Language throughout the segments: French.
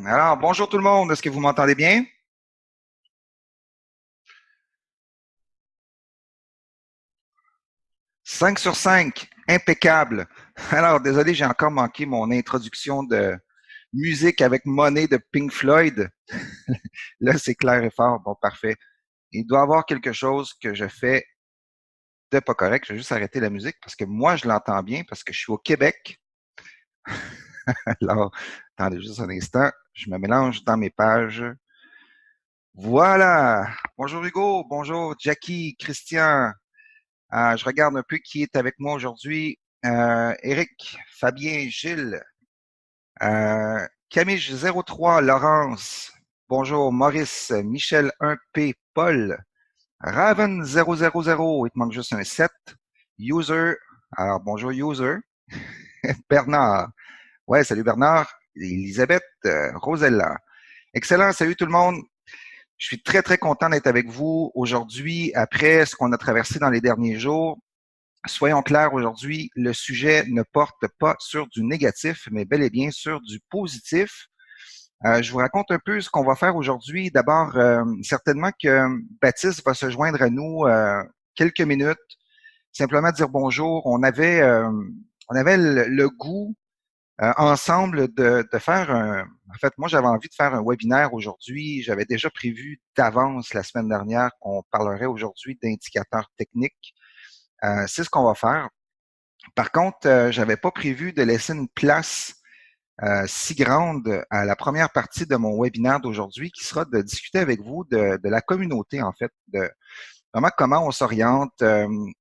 Alors, bonjour tout le monde. Est-ce que vous m'entendez bien? 5 sur 5, impeccable. Alors, désolé, j'ai encore manqué mon introduction de musique avec Money de Pink Floyd. Là, c'est clair et fort. Bon, parfait. Il doit y avoir quelque chose que je fais de pas correct. Je vais juste arrêter la musique parce que moi, je l'entends bien parce que je suis au Québec. Alors, attendez juste un instant. Je me mélange dans mes pages. Voilà. Bonjour Hugo. Bonjour Jackie, Christian. Je regarde un peu qui est avec moi aujourd'hui. Eric, Fabien, Gilles, Camille 03, Laurence. Bonjour, Maurice, Michel 1P, Paul, Raven 000, il te manque juste un 7. User, alors bonjour User. Bernard, ouais, salut Bernard. Elisabeth, Rosella. Excellent, salut tout le monde. Je suis très, très content d'être avec vous aujourd'hui après ce qu'on a traversé dans les derniers jours. Soyons clairs aujourd'hui, le sujet ne porte pas sur du négatif, mais bel et bien sur du positif. Je vous raconte un peu ce qu'on va faire aujourd'hui. D'abord, certainement que Baptiste va se joindre à nous quelques minutes, simplement dire bonjour. On avait le goût ensemble de faire un. En fait, moi, j'avais envie de faire un webinaire aujourd'hui. J'avais déjà prévu d'avance la semaine dernière qu'on parlerait aujourd'hui d'indicateurs techniques. C'est ce qu'on va faire. Par contre, j'avais pas prévu de laisser une place si grande à la première partie de mon webinaire d'aujourd'hui, qui sera de discuter avec vous de la communauté, en fait, de vraiment comment on s'oriente,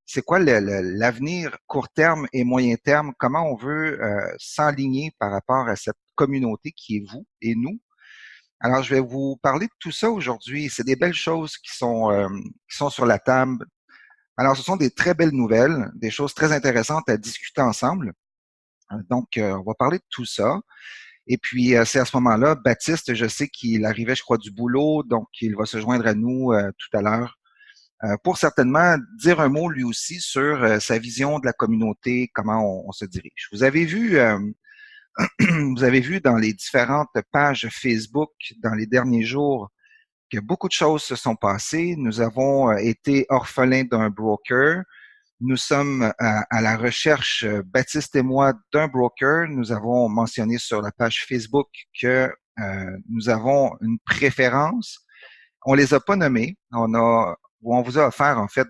c'est quoi l'avenir court terme et moyen terme, comment on veut s'enligner par rapport à cette communauté qui est vous et nous. Alors, je vais vous parler de tout ça aujourd'hui. C'est des belles choses qui sont sur la table. Alors, ce sont des très belles nouvelles, des choses très intéressantes à discuter ensemble. Donc, on va parler de tout ça. Et puis, c'est à ce moment-là, Baptiste, je sais qu'il arrivait, je crois, du boulot, donc il va se joindre à nous tout à l'heure pour certainement dire un mot lui aussi sur sa vision de la communauté, comment on se dirige. Vous avez vu dans les différentes pages Facebook dans les derniers jours que beaucoup de choses se sont passées. Nous avons été orphelins d'un broker. Nous sommes à la recherche, Baptiste et moi, d'un broker. Nous avons mentionné sur la page Facebook que nous avons une préférence. On les a pas nommés. On vous a offert, en fait,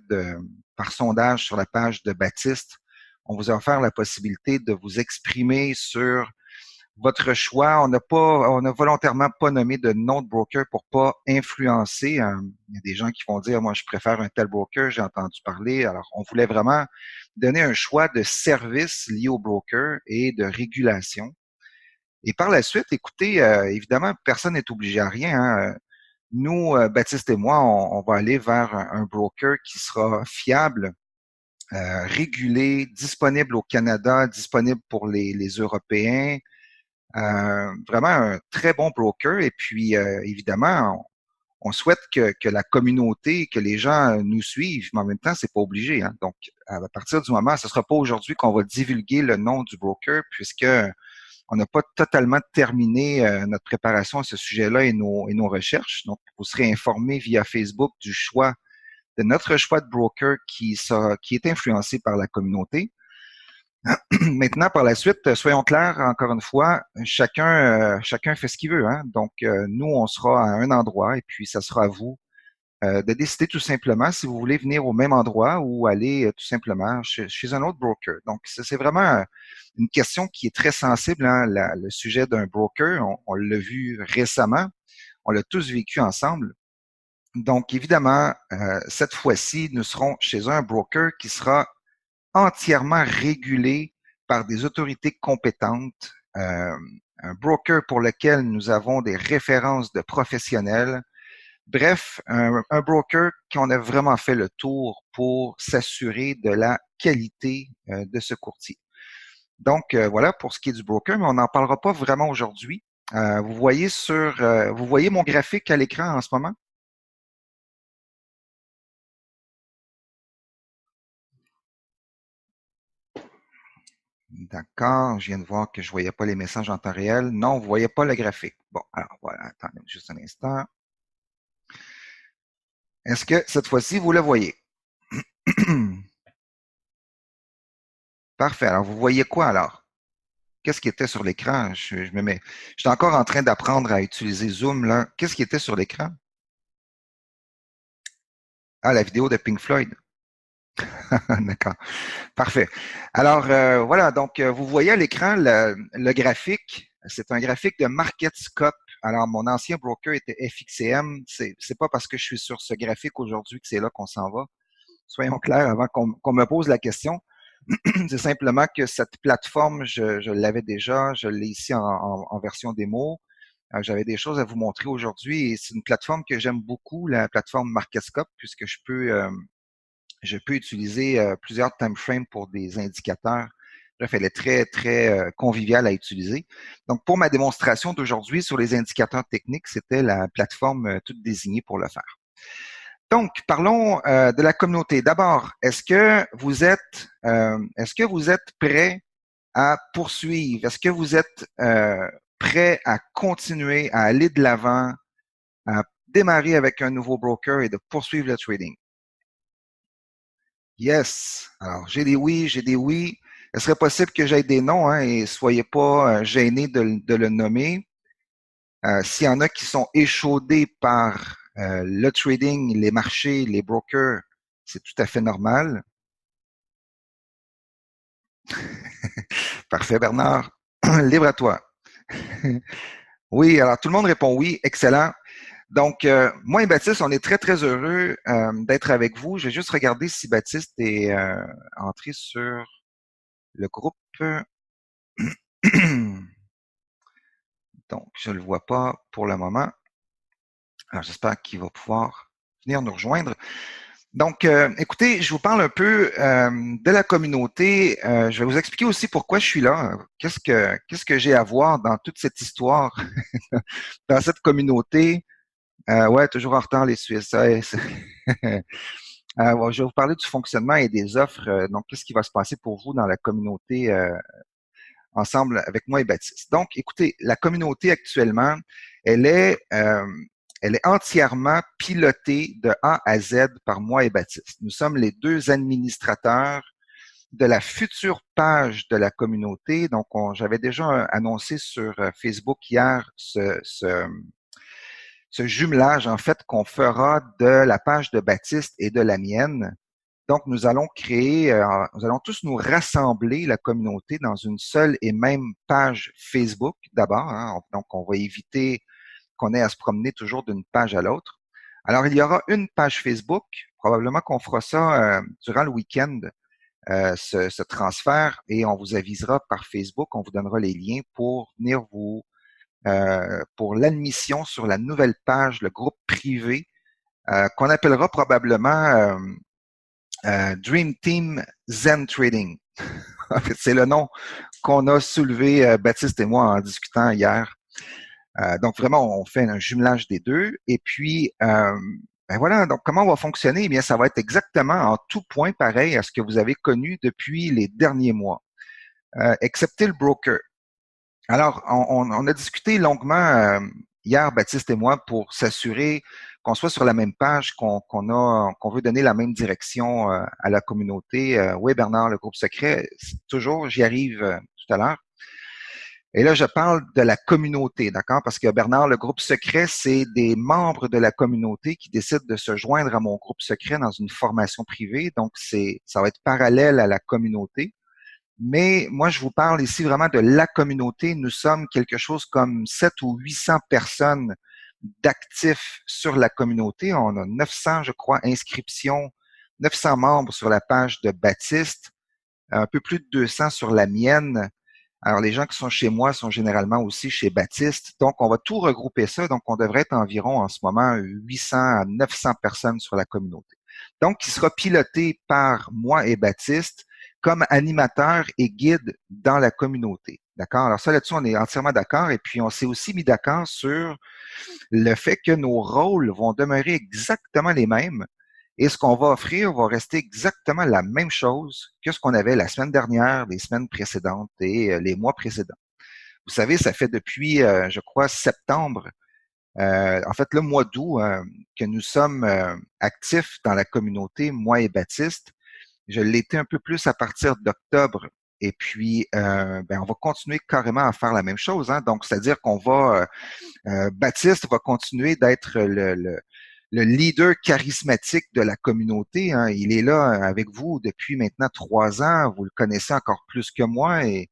par sondage sur la page de Baptiste, on vous a offert la possibilité de vous exprimer sur votre choix. On a volontairement pas nommé de nom de broker pour pas influencer. Il y a des gens qui vont dire, moi, je préfère un tel broker, j'ai entendu parler. Alors, on voulait vraiment donner un choix de service lié au broker et de régulation. Et par la suite, écoutez, évidemment, personne n'est obligé à rien, hein. Nous, Baptiste et moi, on va aller vers un broker qui sera fiable, régulé, disponible au Canada, disponible pour les Européens, vraiment un très bon broker. Et puis, évidemment, on souhaite que la communauté, que les gens nous suivent, mais en même temps, c'est pas obligé, hein. Donc, à partir du moment, ce sera pas aujourd'hui qu'on va divulguer le nom du broker, puisque on n'a pas totalement terminé notre préparation à ce sujet-là et nos recherches. Donc, vous serez informé via Facebook du choix de notre choix de broker qui est influencé par la communauté. Maintenant, par la suite, soyons clairs, encore une fois, chacun fait ce qu'il veut, hein. Donc, nous, on sera à un endroit et puis ça sera à vous de décider tout simplement si vous voulez venir au même endroit ou aller tout simplement chez un autre broker. Donc, c'est vraiment une question qui est très sensible, hein, le sujet d'un broker. On l'a vu récemment, on l'a tous vécu ensemble. Donc, évidemment, cette fois-ci, nous serons chez un broker qui sera entièrement régulé par des autorités compétentes, un broker pour lequel nous avons des références de professionnels. Bref, un broker qu'on a vraiment fait le tour pour s'assurer de la qualité de ce courtier. Donc, voilà pour ce qui est du broker, mais on n'en parlera pas vraiment aujourd'hui. Vous voyez mon graphique à l'écran en ce moment? D'accord, je viens de voir que je ne voyais pas les messages en temps réel. Non, vous ne voyez pas le graphique. Bon, alors voilà, attendez juste un instant. Est-ce que cette fois-ci, vous le voyez? Parfait. Alors, vous voyez quoi alors? Qu'est-ce qui était sur l'écran? Je me mets. J'étais encore en train d'apprendre à utiliser Zoom, là. Qu'est-ce qui était sur l'écran? Ah, la vidéo de Pink Floyd. D'accord. Parfait. Alors, voilà, donc vous voyez à l'écran le graphique. C'est un graphique de MarketScope. Alors, mon ancien broker était FXCM. C'est pas parce que je suis sur ce graphique aujourd'hui que c'est là qu'on s'en va. Soyons clairs avant qu'on me pose la question. C'est simplement que cette plateforme, je l'avais déjà, je l'ai ici en version démo. J'avais des choses à vous montrer aujourd'hui et c'est une plateforme que j'aime beaucoup, la plateforme MarketScope, puisque je peux utiliser plusieurs timeframes pour des indicateurs. Bref, elle est très, très conviviale à utiliser. Donc, pour ma démonstration d'aujourd'hui sur les indicateurs techniques, c'était la plateforme toute désignée pour le faire. Donc, parlons de la communauté. D'abord, est-ce que vous êtes prêt à poursuivre? Est-ce que vous êtes prêt à continuer, à aller de l'avant, à démarrer avec un nouveau broker et de poursuivre le trading? Yes. Alors, j'ai des oui, j'ai des oui. Il serait possible que j'aille des noms, hein, et soyez pas gênés de le nommer. S'il y en a qui sont échaudés par le trading, les marchés, les brokers, c'est tout à fait normal. Parfait, Bernard. Libre à toi. Oui, alors tout le monde répond oui, excellent. Donc, moi et Baptiste, on est très, très heureux d'être avec vous. Je vais juste regarder si Baptiste est entré sur le groupe. Donc, je ne le vois pas pour le moment. Alors, j'espère qu'il va pouvoir venir nous rejoindre. Donc, écoutez, je vous parle un peu de la communauté. Je vais vous expliquer aussi pourquoi je suis là. Qu'est-ce que j'ai à voir dans toute cette histoire, dans cette communauté. Ouais, toujours en retard les Suisses. Ouais, bon, je vais vous parler du fonctionnement et des offres. Donc, qu'est-ce qui va se passer pour vous dans la communauté ensemble avec moi et Baptiste. Donc, écoutez, la communauté actuellement, elle est, euh, elle est entièrement pilotée de A à Z par moi et Baptiste. Nous sommes les deux administrateurs de la future page de la communauté. Donc, j'avais déjà annoncé sur Facebook hier ce jumelage, en fait, qu'on fera de la page de Baptiste et de la mienne. Donc, nous allons tous nous rassembler, la communauté, dans une seule et même page Facebook d'abord, hein. Donc, on va éviter qu'on ait à se promener toujours d'une page à l'autre. Alors, il y aura une page Facebook. Probablement qu'on fera ça durant le week-end, ce transfert, et on vous avisera par Facebook, on vous donnera les liens pour venir pour l'admission sur la nouvelle page, le groupe privé, qu'on appellera probablement Dream Team Zen Trading. En fait, c'est le nom qu'on a soulevé, Baptiste et moi, en discutant hier. Donc, vraiment, on fait un jumelage des deux. Et puis, ben voilà, donc comment on va fonctionner? Eh bien, ça va être exactement en tout point pareil à ce que vous avez connu depuis les derniers mois, excepté le broker. Alors, on a discuté longuement hier, Baptiste et moi, pour s'assurer qu'on soit sur la même page, qu'on veut donner la même direction à la communauté. Oui, Bernard, le groupe secret, toujours, j'y arrive tout à l'heure. Et là, je parle de la communauté, d'accord? Parce que Bernard, le groupe secret, c'est des membres de la communauté qui décident de se joindre à mon groupe secret dans une formation privée. Donc, ça va être parallèle à la communauté. Mais moi, je vous parle ici vraiment de la communauté. Nous sommes quelque chose comme 700 ou 800 personnes d'actifs sur la communauté. On a 900, je crois, inscriptions, 900 membres sur la page de Baptiste, un peu plus de 200 sur la mienne. Alors, les gens qui sont chez moi sont généralement aussi chez Baptiste. Donc, on va tout regrouper ça. Donc, on devrait être environ en ce moment 800 à 900 personnes sur la communauté. Donc, qui sera piloté par moi et Baptiste comme animateur et guide dans la communauté. D'accord? Alors ça, là-dessus, on est entièrement d'accord. Et puis, on s'est aussi mis d'accord sur le fait que nos rôles vont demeurer exactement les mêmes. Et ce qu'on va offrir va rester exactement la même chose que ce qu'on avait la semaine dernière, les semaines précédentes et les mois précédents. Vous savez, ça fait depuis, je crois, septembre, en fait le mois d'août, que nous sommes actifs dans la communauté, moi et Baptiste. Je l'étais un peu plus à partir d'octobre. Et puis, on va continuer carrément à faire la même chose. Hein? Donc, c'est-à-dire qu'on va, Baptiste va continuer d'être le leader charismatique de la communauté. Hein? Il est là avec vous depuis maintenant 3 ans. Vous le connaissez encore plus que moi et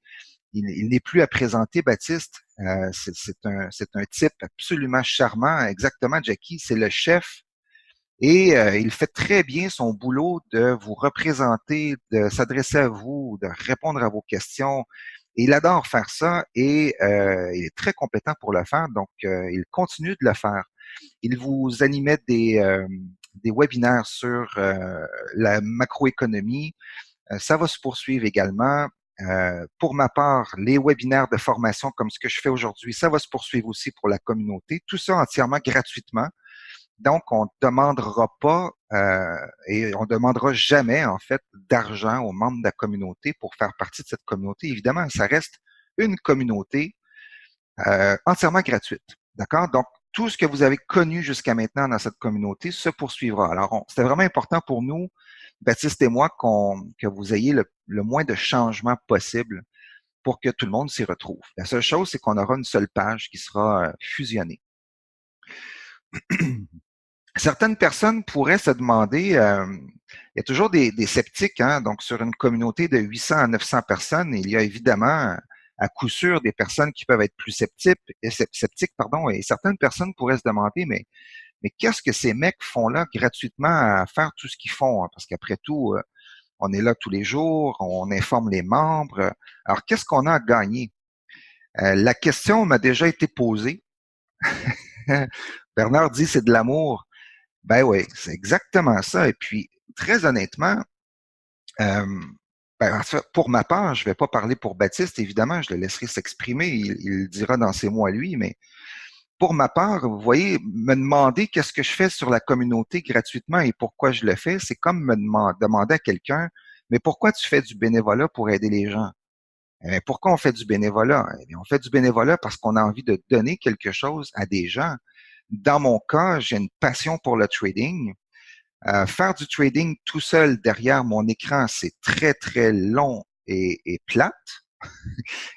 il n'est plus à présenter, Baptiste. C'est un type absolument charmant. Exactement, Jackie. C'est le chef et il fait très bien son boulot de vous représenter, de s'adresser à vous, de répondre à vos questions. Et il adore faire ça et il est très compétent pour le faire, donc il continue de le faire. Il vous animait des webinaires sur la macroéconomie. Ça va se poursuivre également. Pour ma part, les webinaires de formation comme ce que je fais aujourd'hui, ça va se poursuivre aussi pour la communauté. Tout ça entièrement gratuitement. Donc, on ne demandera pas et on ne demandera jamais, en fait, d'argent aux membres de la communauté pour faire partie de cette communauté. Évidemment, ça reste une communauté entièrement gratuite. D'accord? Donc, tout ce que vous avez connu jusqu'à maintenant dans cette communauté se poursuivra. Alors, c'était vraiment important pour nous, Baptiste et moi, que vous ayez le moins de changements possible pour que tout le monde s'y retrouve. La seule chose, c'est qu'on aura une seule page qui sera fusionnée. Certaines personnes pourraient se demander, il y a toujours des sceptiques, hein, donc sur une communauté de 800 à 900 personnes, il y a évidemment à coup sûr des personnes qui peuvent être plus sceptiques, pardon, et certaines personnes pourraient se demander, mais qu'est-ce que ces mecs font là gratuitement à faire tout ce qu'ils font? Hein? Parce qu'après tout, on est là tous les jours, on informe les membres. Alors, qu'est-ce qu'on a à gagner? La question m'a déjà été posée. Bernard dit c'est de l'amour. Ben oui, c'est exactement ça. Et puis, très honnêtement, euh, pour ma part, je ne vais pas parler pour Baptiste, évidemment, je le laisserai s'exprimer, il le dira dans ses mots à lui, mais pour ma part, vous voyez, me demander qu'est-ce que je fais sur la communauté gratuitement et pourquoi je le fais, c'est comme demander à quelqu'un, mais pourquoi tu fais du bénévolat pour aider les gens? Eh pourquoi on fait du bénévolat? Eh on fait du bénévolat parce qu'on a envie de donner quelque chose à des gens. Dans mon cas, j'ai une passion pour le trading. Faire du trading tout seul derrière mon écran, c'est très, très long et plate.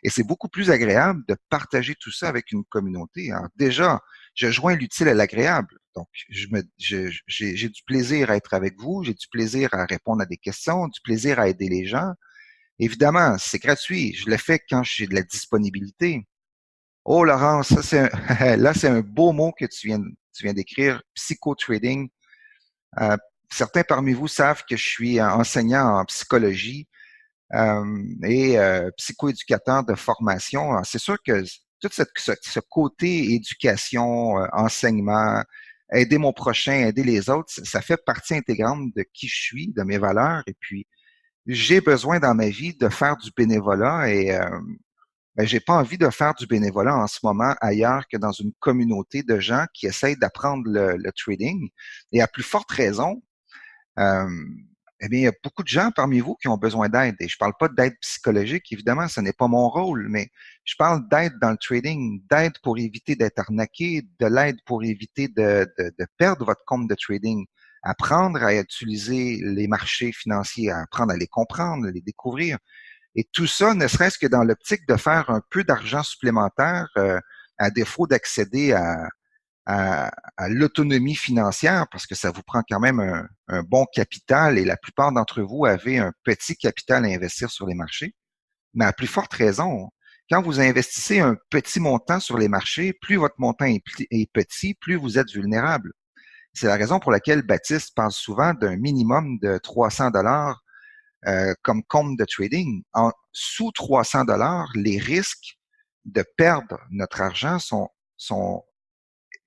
Et c'est beaucoup plus agréable de partager tout ça avec une communauté. Alors déjà, je joins l'utile à l'agréable. Donc, j'ai du plaisir à être avec vous, j'ai du plaisir à répondre à des questions, du plaisir à aider les gens. Évidemment, c'est gratuit. Je le fais quand j'ai de la disponibilité. Oh, Laurent, ça là, c'est un beau mot que tu viens d'écrire, psychotrading. Euh, Certains parmi vous savent que je suis enseignant en psychologie et psychoéducateur de formation. Alors, c'est sûr que tout ce côté éducation, enseignement, aider mon prochain, aider les autres, ça fait partie intégrante de qui je suis, de mes valeurs. Et puis, j'ai besoin dans ma vie de faire du bénévolat et j'ai pas envie de faire du bénévolat en ce moment ailleurs que dans une communauté de gens qui essayent d'apprendre le trading. Et à plus forte raison, euh, eh bien, il y a beaucoup de gens parmi vous qui ont besoin d'aide. Et je parle pas d'aide psychologique, évidemment, ce n'est pas mon rôle, mais je parle d'aide dans le trading, d'aide pour éviter d'être arnaqué, de l'aide pour éviter de perdre votre compte de trading, apprendre à utiliser les marchés financiers, apprendre à les comprendre, à les découvrir. Et tout ça, ne serait-ce que dans l'optique de faire un peu d'argent supplémentaire, à défaut d'accéder à l'autonomie financière, parce que ça vous prend quand même un bon capital et la plupart d'entre vous avez un petit capital à investir sur les marchés. Mais à plus forte raison, quand vous investissez un petit montant sur les marchés, plus votre montant est petit, plus vous êtes vulnérable. C'est la raison pour laquelle Baptiste parle souvent d'un minimum de 300 dollars comme compte de trading. Sous 300 dollars, les risques de perdre notre argent sont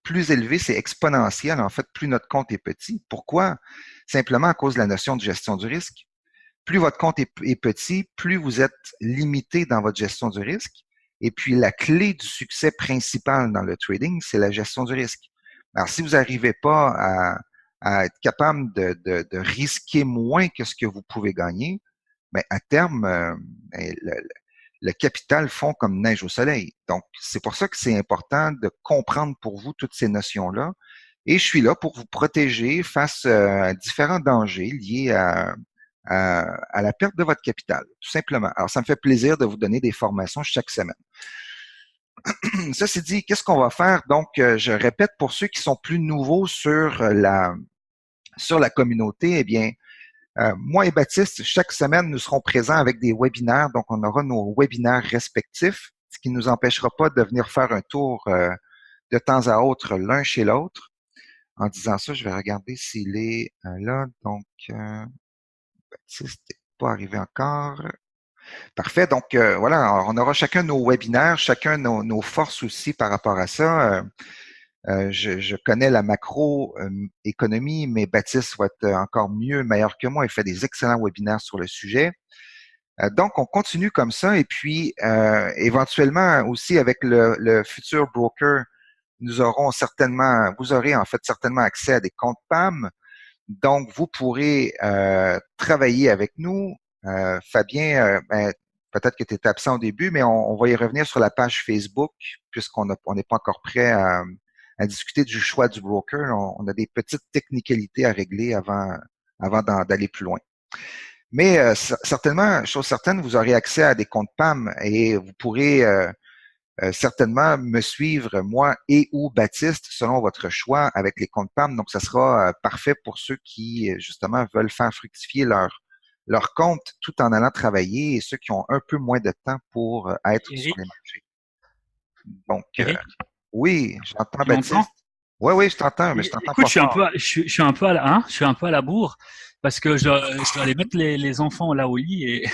plus élevés, c'est exponentiel en fait, plus notre compte est petit. Pourquoi? Simplement à cause de la notion de gestion du risque. Plus votre compte est petit, plus vous êtes limité dans votre gestion du risque. Et puis la clé du succès principal dans le trading, c'est la gestion du risque. Alors si vous n'arrivez pas à être capable de risquer moins que ce que vous pouvez gagner, mais à terme, ben, le capital fond comme neige au soleil. Donc, c'est pour ça que c'est important de comprendre pour vous toutes ces notions-là. Et je suis là pour vous protéger face à différents dangers liés à la perte de votre capital, tout simplement. Alors, ça me fait plaisir de vous donner des formations chaque semaine. Ça, c'est dit, qu'est-ce qu'on va faire? Donc, je répète pour ceux qui sont plus nouveaux sur la communauté, eh bien, moi et Baptiste, chaque semaine, nous serons présents avec des webinaires. Donc, on aura nos webinaires respectifs, ce qui ne nous empêchera pas de venir faire un tour de temps à autre l'un chez l'autre. En disant ça, je vais regarder s'il est là. Donc, Baptiste n'est pas arrivé encore. Parfait. Donc, voilà, on aura chacun nos webinaires, chacun nos forces aussi par rapport à ça. Je connais la macroéconomie, mais Baptiste va être encore mieux, meilleur que moi. Il fait des excellents webinaires sur le sujet. Donc, on continue comme ça. Et puis, éventuellement aussi avec le futur broker, vous aurez en fait certainement accès à des comptes PAM. Donc, vous pourrez travailler avec nous. Fabien, ben, peut-être que tu étais absent au début, mais on va y revenir sur la page Facebook, puisqu'on n'est pas encore prêt à discuter du choix du broker. On a des petites technicalités à régler avant d'aller plus loin. Mais certainement, chose certaine, vous aurez accès à des comptes PAM et vous pourrez certainement me suivre, moi et ou Baptiste, selon votre choix avec les comptes PAM. Donc, ça sera parfait pour ceux qui, justement, veulent faire fructifier leur compte tout en allant travailler et ceux qui ont un peu moins de temps pour être sur Eric, les marchés. Donc, Eric, oui, j'entends tu m'entends? Baptiste. Oui, oui, je t'entends, mais je t'entends Écoute, pas fort. je suis un peu je suis un peu à la bourre parce que je dois aller mettre les enfants là au lit et je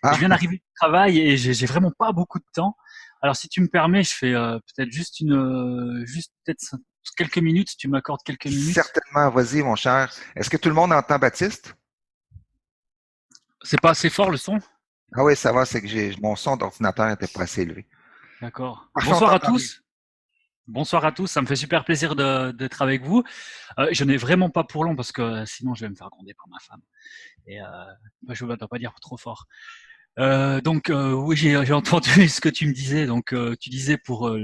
Ah, viens d'arriver du travail et j'ai vraiment pas beaucoup de temps. Alors, si tu me permets, je fais peut-être juste peut-être quelques minutes. Si tu m'accordes quelques minutes. certainement, vas-y, mon cher. Est-ce que tout le monde entend Baptiste? C'est pas assez fort le son? Ah oui, ça va, c'est que mon son d'ordinateur n'était pas assez élevé. D'accord. Parfait, on Bonsoir à t'entend bien. tous. Bonsoir à tous. Ça me fait super plaisir d'être avec vous. Je n'ai vraiment pas pour long parce que sinon je vais me faire gronder par ma femme. Et je ne dois pas dire trop fort. Oui, j'ai entendu ce que tu me disais. Donc, tu disais pour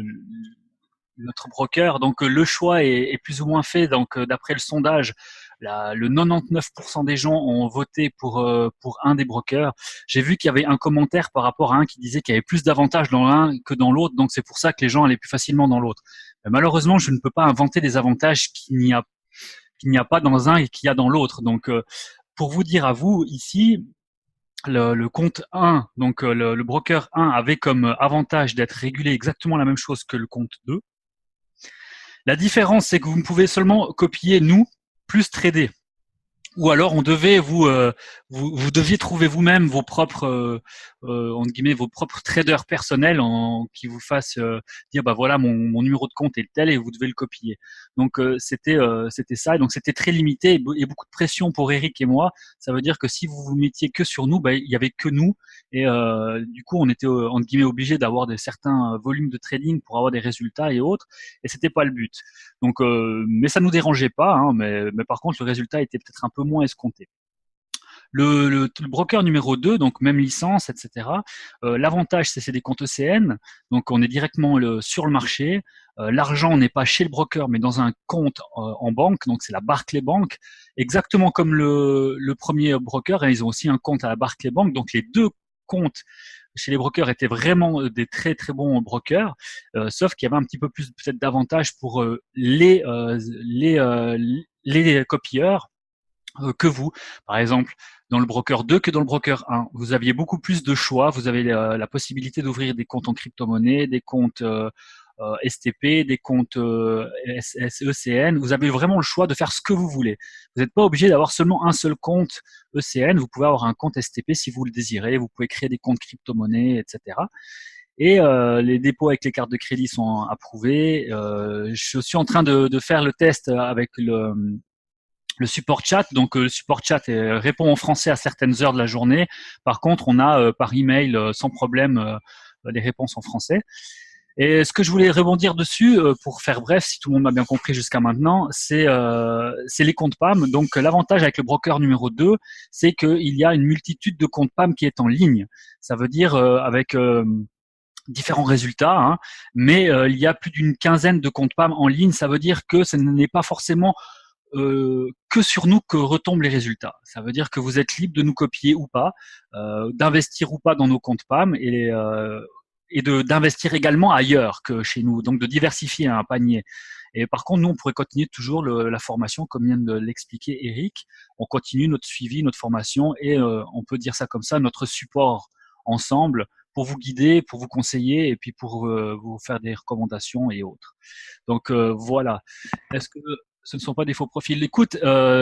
notre broker. Donc, le choix est plus ou moins fait. Donc, d'après le sondage, le 99% des gens ont voté pour un des brokers. J'ai vu qu'il y avait un commentaire par rapport à un qui disait qu'il y avait plus d'avantages dans l'un que dans l'autre. Donc, c'est pour ça que les gens allaient plus facilement dans l'autre. Mais malheureusement, je ne peux pas inventer des avantages qu'il n'y a pas dans un et qu'il y a dans l'autre. Donc, pour vous dire à vous ici, le compte 1, donc le broker 1 avait comme avantage d'être régulé exactement la même chose que le compte 2. La différence, c'est que vous ne pouvez seulement copier nous plus trader. Ou alors on devait vous deviez trouver vous-même vos propres entre guillemets vos propres traders personnels qui vous fassent dire bah voilà mon numéro de compte est tel et vous devez le copier. Donc c'était ça et donc c'était très limité et beaucoup de pression pour Eric et moi. Ça veut dire que si vous vous mettiez que sur nous, bah il y avait que nous et du coup on était entre guillemets obligé d'avoir certains volumes de trading pour avoir des résultats et autres et c'était pas le but. Donc, mais ça nous dérangeait pas, hein, mais par contre, le résultat était peut-être un peu moins escompté. Le broker numéro 2, donc même licence, etc. L'avantage, c'est des comptes ECN, donc on est directement sur le marché. L'argent n'est pas chez le broker, mais dans un compte en banque, donc c'est la Barclays Bank, exactement comme le premier broker. Hein, ils ont aussi un compte à la Barclays Bank, donc les deux comptes chez les brokers étaient vraiment des très très bons brokers, sauf qu'il y avait un petit peu plus peut-être d'avantages pour les copieurs que vous. Par exemple, dans le broker 2 que dans le broker 1, vous aviez beaucoup plus de choix. Vous avez la possibilité d'ouvrir des comptes en crypto-monnaie, des comptes STP, des comptes ECN. Vous avez vraiment le choix de faire ce que vous voulez. Vous n'êtes pas obligé d'avoir seulement un seul compte ECN. Vous pouvez avoir un compte STP si vous le désirez. Vous pouvez créer des comptes crypto-monnaie, etc. Et les dépôts avec les cartes de crédit sont approuvés. Je suis en train de faire le test avec le support chat. Donc, le support chat répond en français à certaines heures de la journée. Par contre, on a par email sans problème les réponses en français. Et ce que je voulais rebondir dessus, pour faire bref, si tout le monde m'a bien compris jusqu'à maintenant, c'est les comptes PAM. Donc l'avantage avec le broker numéro 2, c'est qu'il y a une multitude de comptes PAM qui est en ligne. Ça veut dire avec différents résultats, hein, mais il y a plus d'une quinzaine de comptes PAM en ligne. Ça veut dire que ce n'est pas forcément que sur nous que retombent les résultats. Ça veut dire que vous êtes libre de nous copier ou pas, d'investir ou pas dans nos comptes PAM et d'investir également ailleurs que chez nous, donc de diversifier un panier. Et par contre, nous, on pourrait continuer toujours la formation, comme vient de l'expliquer Eric. On continue notre suivi, notre formation et on peut dire ça comme ça, notre support ensemble pour vous guider, pour vous conseiller et puis pour vous faire des recommandations et autres. Donc voilà. Est-ce que ce ne sont pas des faux profils? Écoute,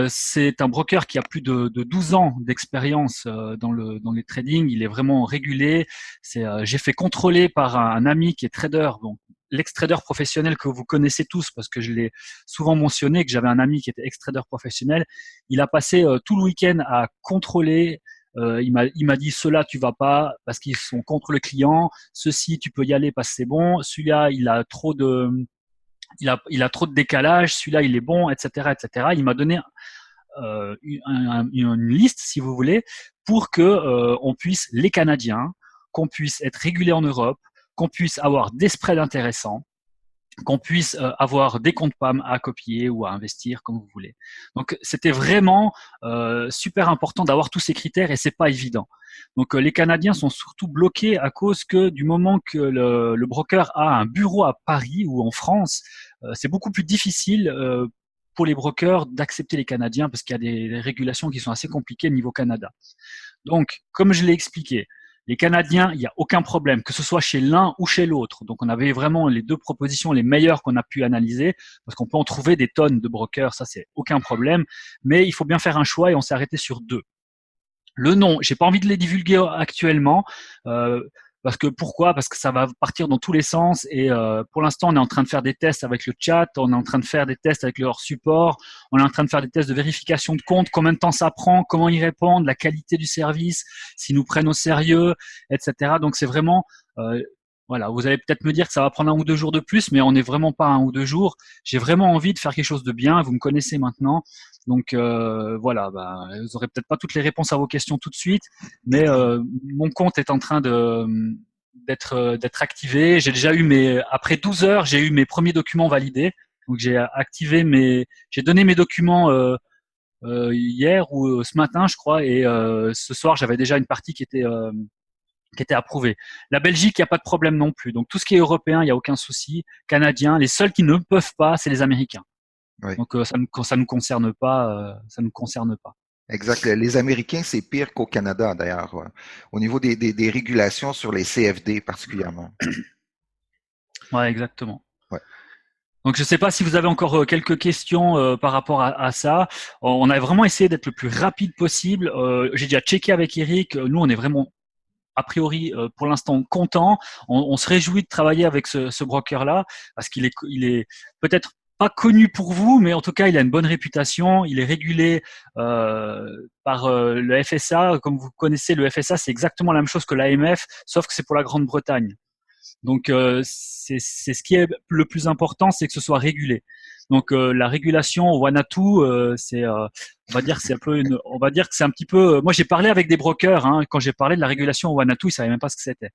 c'est un broker qui a plus de 12 ans d'expérience dans les trading. Il est vraiment régulé. J'ai fait contrôler par un ami qui est trader, donc l'ex-trader professionnel que vous connaissez tous parce que je l'ai souvent mentionné, que j'avais un ami qui était ex-trader professionnel. Il a passé tout le week-end à contrôler. Il m'a dit ceux-là tu vas pas parce qu'ils sont contre le client. Ceux-ci tu peux y aller parce que c'est bon. Celui-là il a trop de décalage, celui-là il est bon, etc., etc. Il m'a donné une liste, si vous voulez, pour que on puisse, les Canadiens, qu'on puisse être régulé en Europe, qu'on puisse avoir des spreads intéressants, qu'on puisse avoir des comptes PAM à copier ou à investir comme vous voulez. Donc c'était vraiment super important d'avoir tous ces critères et c'est pas évident. Donc les Canadiens sont surtout bloqués à cause que du moment que le broker a un bureau à Paris ou en France, c'est beaucoup plus difficile pour les brokers d'accepter les Canadiens parce qu'il y a des régulations qui sont assez compliquées niveau Canada. Donc comme je l'ai expliqué, les Canadiens, il n'y a aucun problème, que ce soit chez l'un ou chez l'autre. Donc, on avait vraiment les deux propositions les meilleures qu'on a pu analyser, parce qu'on peut en trouver des tonnes de brokers, ça c'est aucun problème. Mais il faut bien faire un choix et on s'est arrêté sur deux. Le nom, j'ai pas envie de les divulguer actuellement. Parce que pourquoi? Parce que ça va partir dans tous les sens et pour l'instant on est en train de faire des tests avec le chat, on est en train de faire des tests avec leur support, on est en train de faire des tests de vérification de compte, combien de temps ça prend, comment ils répondent, la qualité du service, s'ils nous prennent au sérieux, etc. Donc c'est vraiment voilà, vous allez peut-être me dire que ça va prendre 1 ou 2 jours de plus, mais on n'est vraiment pas 1 ou 2 jours. J'ai vraiment envie de faire quelque chose de bien. Vous me connaissez maintenant, donc voilà. Bah, vous aurez peut-être pas toutes les réponses à vos questions tout de suite, mais mon compte est en train d'être activé. J'ai déjà eu après 12 heures, j'ai eu mes premiers documents validés. Donc j'ai donné mes documents hier ou ce matin, je crois, et ce soir j'avais déjà une partie qui était approuvé. La Belgique, il n'y a pas de problème non plus. Donc tout ce qui est européen, il n'y a aucun souci. Canadien, les seuls qui ne peuvent pas, c'est les Américains. Oui. Donc ça nous concerne pas. Ça nous concerne pas. Exact. Les Américains, c'est pire qu'au Canada, d'ailleurs, au niveau des régulations sur les CFD particulièrement. Ouais, exactement. Ouais. Donc je ne sais pas si vous avez encore quelques questions par rapport à ça. On a vraiment essayé d'être le plus rapide possible. J'ai déjà checké avec Eric. Nous, on est vraiment a priori, pour l'instant, content. On se réjouit de travailler avec ce broker-là parce qu'il est peut-être pas connu pour vous, mais en tout cas, il a une bonne réputation. Il est régulé par le FSA. Comme vous connaissez, le FSA, c'est exactement la même chose que l'AMF, sauf que c'est pour la Grande-Bretagne. Donc, c'est ce qui est le plus important, c'est que ce soit régulé. Donc, la régulation au Wanatu, on va dire que c'est un petit peu. Moi, j'ai parlé avec des brokers quand j'ai parlé de la régulation au Wanatu, ils savaient même pas ce que c'était.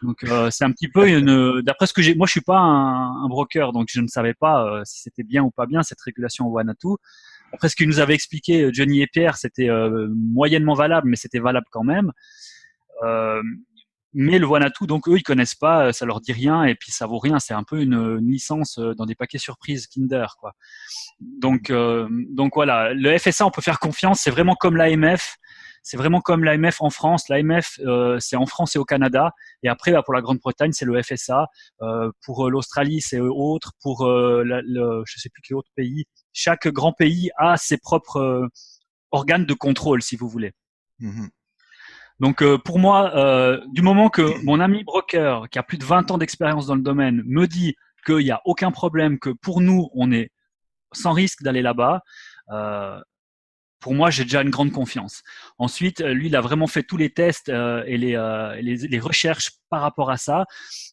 Donc, c'est un petit peu d'après ce que moi, je suis pas un broker, donc je ne savais pas si c'était bien ou pas bien cette régulation au Wanatu. Après, ce qu'ils nous avaient expliqué Johnny et Pierre, c'était moyennement valable, mais c'était valable quand même. Mais le Wanatu, donc eux, ils connaissent pas, ça leur dit rien, et puis ça vaut rien. C'est un peu une licence dans des paquets surprises Kinder, quoi. Donc voilà, le FSA, on peut faire confiance. C'est vraiment comme l'AMF. C'est vraiment comme l'AMF en France. L'AMF, c'est en France et au Canada. Et après, pour la Grande-Bretagne, c'est le FSA. Pour l'Australie, c'est autre. Pour je sais plus quel autre pays. Chaque grand pays a ses propres organes de contrôle, si vous voulez. Mm-hmm. Donc pour moi, du moment que mon ami broker, qui a plus de 20 ans d'expérience dans le domaine, me dit qu'il n'y a aucun problème, que pour nous, on est sans risque d'aller là-bas, pour moi, j'ai déjà une grande confiance. Ensuite, lui, il a vraiment fait tous les tests et les recherches par rapport à ça.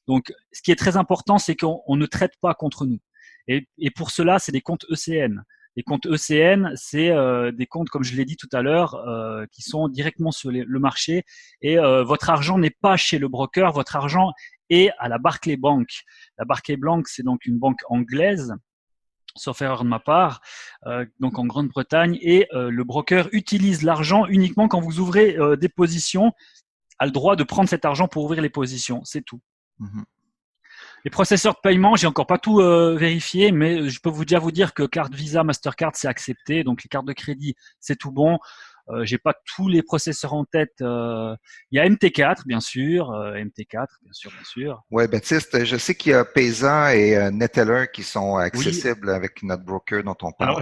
Donc, ce qui est très important, c'est qu'on ne traite pas contre nous. Et pour cela, c'est des comptes ECN. Les comptes ECN, c'est des comptes, comme je l'ai dit tout à l'heure, qui sont directement sur le marché. Et votre argent n'est pas chez le broker, votre argent est à la Barclays Bank. La Barclays Bank, c'est donc une banque anglaise, sauf erreur de ma part, donc en Grande-Bretagne. Et le broker utilise l'argent uniquement quand vous ouvrez des positions, a le droit de prendre cet argent pour ouvrir les positions. C'est tout. Mhm. Les processeurs de paiement, j'ai encore pas tout vérifié, mais je peux vous dire que carte Visa, Mastercard, c'est accepté. Donc les cartes de crédit, c'est tout bon. J'ai pas tous les processeurs en tête. Il y a MT4, bien sûr. MT4, bien sûr, bien sûr. Ouais, Baptiste, je sais qu'il y a Paysa et Neteller qui sont Oui. accessibles avec notre broker dont on parle. Alors,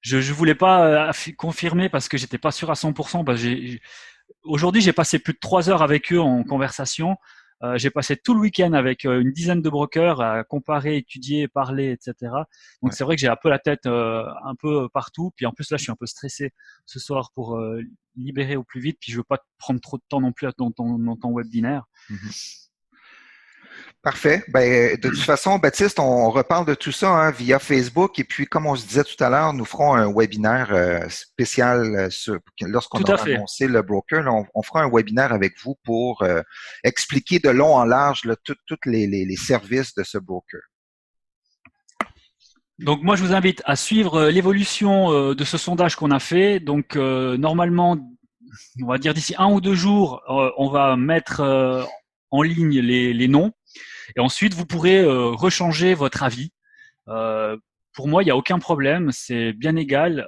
je voulais pas confirmer parce que j'étais pas sûr à 100%. Parce que aujourd'hui, j'ai passé plus de 3 heures avec eux en conversation. J'ai passé tout le week-end avec une dizaine de brokers à comparer, étudier, parler, etc. Donc Ouais. c'est vrai que j'ai un peu la tête un peu partout. Puis en plus là, je suis un peu stressé ce soir pour libérer au plus vite. Puis je veux pas prendre trop de temps non plus dans ton webinaire. Mhm. Parfait. Ben, de toute façon, Baptiste, on reparle de tout ça hein, via Facebook. Et puis, comme on se disait tout à l'heure, nous ferons un webinaire spécial lorsqu'on Tout à aura fait. annoncé le broker. Là, on fera un webinaire avec vous pour expliquer de long en large tous les services de ce broker. Donc moi, je vous invite à suivre l'évolution de ce sondage qu'on a fait. Donc normalement, on va dire d'ici 1 ou 2 jours, on va mettre en ligne les noms. Et ensuite, vous pourrez rechanger votre avis. Pour moi, il n'y a aucun problème, c'est bien égal.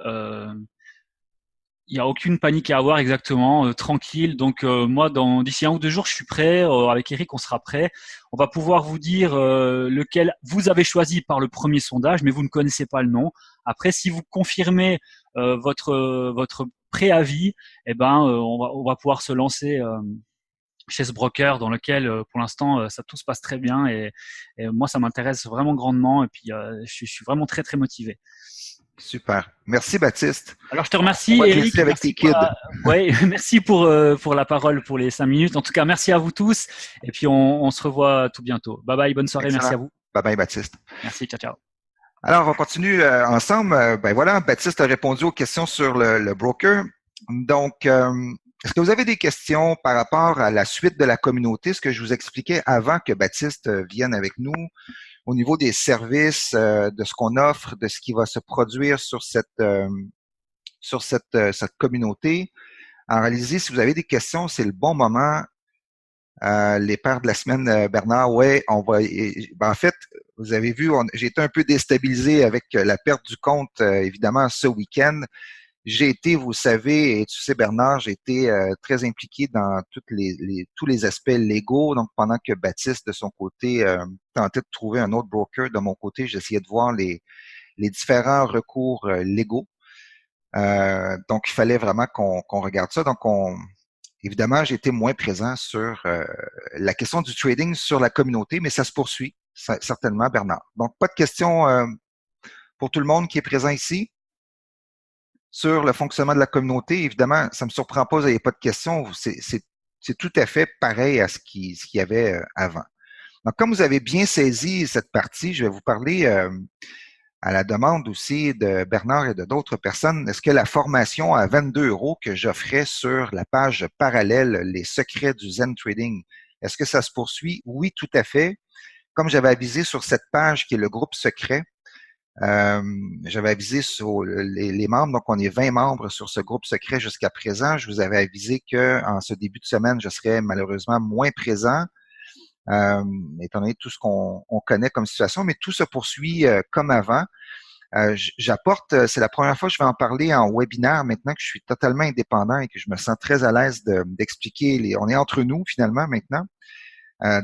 Il n'y a aucune panique à avoir exactement, tranquille. Donc moi, d'ici 1 ou 2 jours, je suis prêt. Avec Eric, on sera prêt. On va pouvoir vous dire lequel vous avez choisi par le premier sondage, mais vous ne connaissez pas le nom. Après, si vous confirmez votre préavis, eh ben, on va pouvoir se lancer chez ce broker dans lequel, pour l'instant, ça tout se passe très bien et moi, ça m'intéresse vraiment grandement et puis je suis vraiment très très motivé. Super. Merci, Baptiste. Alors, je te On remercie, va te Eric. laisser avec tes Merci pour kids. ouais, merci pour la parole, pour les 5 minutes. En tout cas, merci à vous tous. Et puis, on se revoit tout bientôt. Bye bye, bonne soirée. Merci Excellent. à vous. Bye bye, Baptiste. Merci, ciao, ciao. Alors, on continue ensemble. Ben voilà, Baptiste a répondu aux questions sur le broker. Donc, est-ce que vous avez des questions par rapport à la suite de la communauté, ce que je vous expliquais avant que Baptiste vienne avec nous, au niveau des services, de ce qu'on offre, de ce qui va se produire sur cette communauté? En réalité, si vous avez des questions, c'est le bon moment. Les pères de la semaine, Bernard, ouais, on va. Ben, en fait, vous avez vu, j'ai été un peu déstabilisé avec la perte du compte, évidemment, ce week-end. J'ai été, vous savez, et tu sais, Bernard, j'ai été très impliqué dans tous les aspects légaux. Donc, pendant que Baptiste, de son côté, tentait de trouver un autre broker, de mon côté, j'essayais de voir les différents recours légaux. Donc, il fallait vraiment qu'on regarde ça. Donc, évidemment, j'ai été moins présent sur la question du trading sur la communauté, mais ça se poursuit, certainement, Bernard. Donc, pas de questions pour tout le monde qui est présent ici sur le fonctionnement de la communauté. Évidemment, ça ne me surprend pas, vous n'avez pas de questions. C'est tout à fait pareil à ce qu'il y avait avant. Donc, comme vous avez bien saisi cette partie, je vais vous parler à la demande aussi de Bernard et de d'autres personnes. Est-ce que la formation à 22 € que j'offrais sur la page parallèle, les secrets du Zen Trading, est-ce que ça se poursuit? Oui, tout à fait. Comme j'avais avisé sur cette page qui est le groupe secret, j'avais avisé sur les membres, donc on est 20 membres sur ce groupe secret jusqu'à présent. Je vous avais avisé que en ce début de semaine, je serais malheureusement moins présent, étant donné tout ce qu'on connaît comme situation, mais tout se poursuit comme avant. J'apporte, c'est la première fois que je vais en parler en webinaire maintenant que je suis totalement indépendant et que je me sens très à l'aise d'expliquer. On est entre nous finalement maintenant.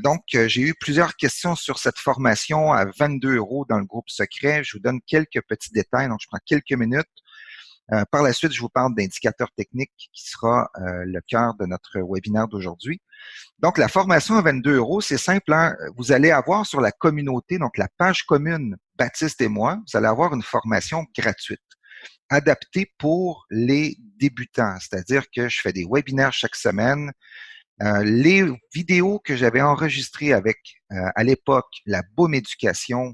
Donc, j'ai eu plusieurs questions sur cette formation à 22 € dans le groupe secret. Je vous donne quelques petits détails, donc je prends quelques minutes. Par la suite, je vous parle d'indicateurs techniques qui sera le cœur de notre webinaire d'aujourd'hui. Donc, la formation à 22 €, c'est simple. Hein? Vous allez avoir sur la communauté, donc la page commune Baptiste et moi, vous allez avoir une formation gratuite. adapté pour les débutants. C'est-à-dire que je fais des webinaires chaque semaine. Les vidéos que j'avais enregistrées avec, à l'époque, la Boom Éducation,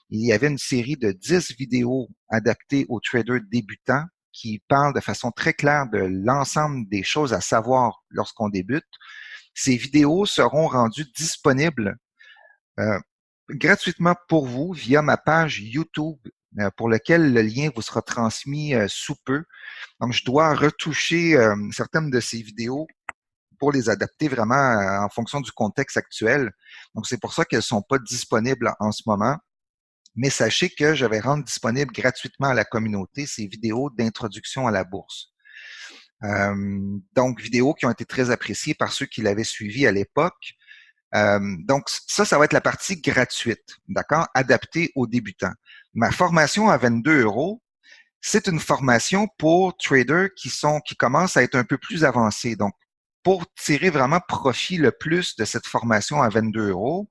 il y avait une série de 10 vidéos adaptées aux traders débutants qui parlent de façon très claire de l'ensemble des choses à savoir lorsqu'on débute. Ces vidéos seront rendues disponibles euh, gratuitement pour vous via ma page YouTube pour laquelle le lien vous sera transmis sous peu. Donc, je dois retoucher certaines de ces vidéos pour les adapter vraiment en fonction du contexte actuel. Donc, c'est pour ça qu'elles ne sont pas disponibles en ce moment. Mais sachez que je vais rendre disponible gratuitement à la communauté ces vidéos d'introduction à la bourse. Donc, vidéos qui ont été très appréciées par ceux qui l'avaient suivi à l'époque. Donc, ça va être la partie gratuite, d'accord, adaptée aux débutants. Ma formation à 22 €, c'est une formation pour traders qui commencent à être un peu plus avancés. Donc, pour tirer vraiment profit le plus de cette formation à 22 €,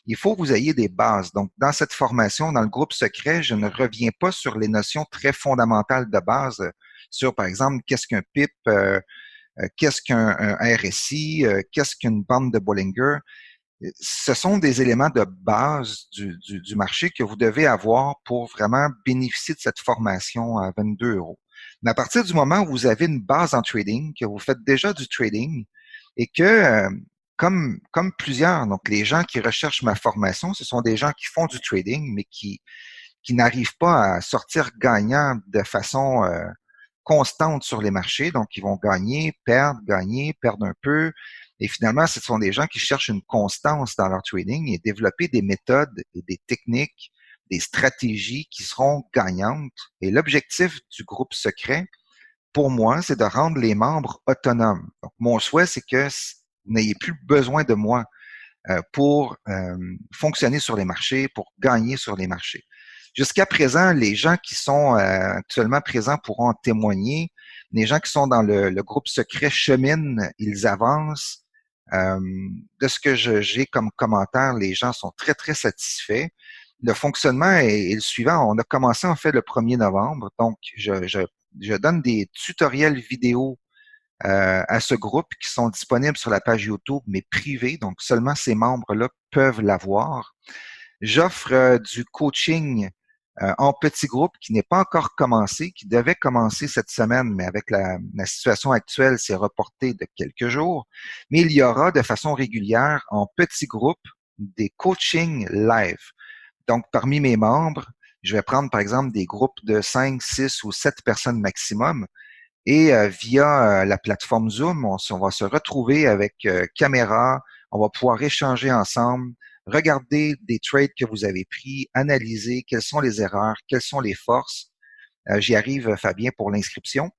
il faut que vous ayez des bases. Donc, dans cette formation, dans le groupe secret, je ne reviens pas sur les notions très fondamentales de base, sur, par exemple, qu'est-ce qu'un PIP, qu'est-ce qu'un RSI, qu'est-ce qu'une bande de Bollinger. Ce sont des éléments de base du marché que vous devez avoir pour vraiment bénéficier de cette formation à 22 €. Mais à partir du moment où vous avez une base en trading, que vous faites déjà du trading et que, comme plusieurs, donc les gens qui recherchent ma formation, ce sont des gens qui font du trading, mais qui n'arrivent pas à sortir gagnants de façon constante sur les marchés. Donc, ils vont gagner, perdre un peu. Et finalement, ce sont des gens qui cherchent une constance dans leur trading et développer des méthodes et des techniques, des stratégies qui seront gagnantes. Et l'objectif du groupe secret, pour moi, c'est de rendre les membres autonomes. Donc, mon souhait, c'est que vous n'ayez plus besoin de moi pour fonctionner sur les marchés, pour gagner sur les marchés. Jusqu'à présent, les gens qui sont actuellement présents pourront en témoigner. Les gens qui sont dans le groupe secret cheminent, ils avancent. De ce que j'ai comme commentaire, les gens sont très, très satisfaits. Le fonctionnement est le suivant. On a commencé en fait le 1er novembre. Donc, je donne des tutoriels vidéo à ce groupe qui sont disponibles sur la page YouTube, mais privés. Donc, seulement ces membres-là peuvent l'avoir. J'offre du coaching en petit groupe qui n'est pas encore commencé, qui devait commencer cette semaine, mais avec la situation actuelle, c'est reporté de quelques jours. Mais il y aura de façon régulière en petit groupe des coachings live. Donc, parmi mes membres, je vais prendre par exemple des groupes de 5, 6 ou 7 personnes maximum et via la plateforme Zoom, on va se retrouver avec caméra, on va pouvoir échanger ensemble, regarder des trades que vous avez pris, analyser quelles sont les erreurs, quelles sont les forces. J'y arrive, Fabien, pour l'inscription.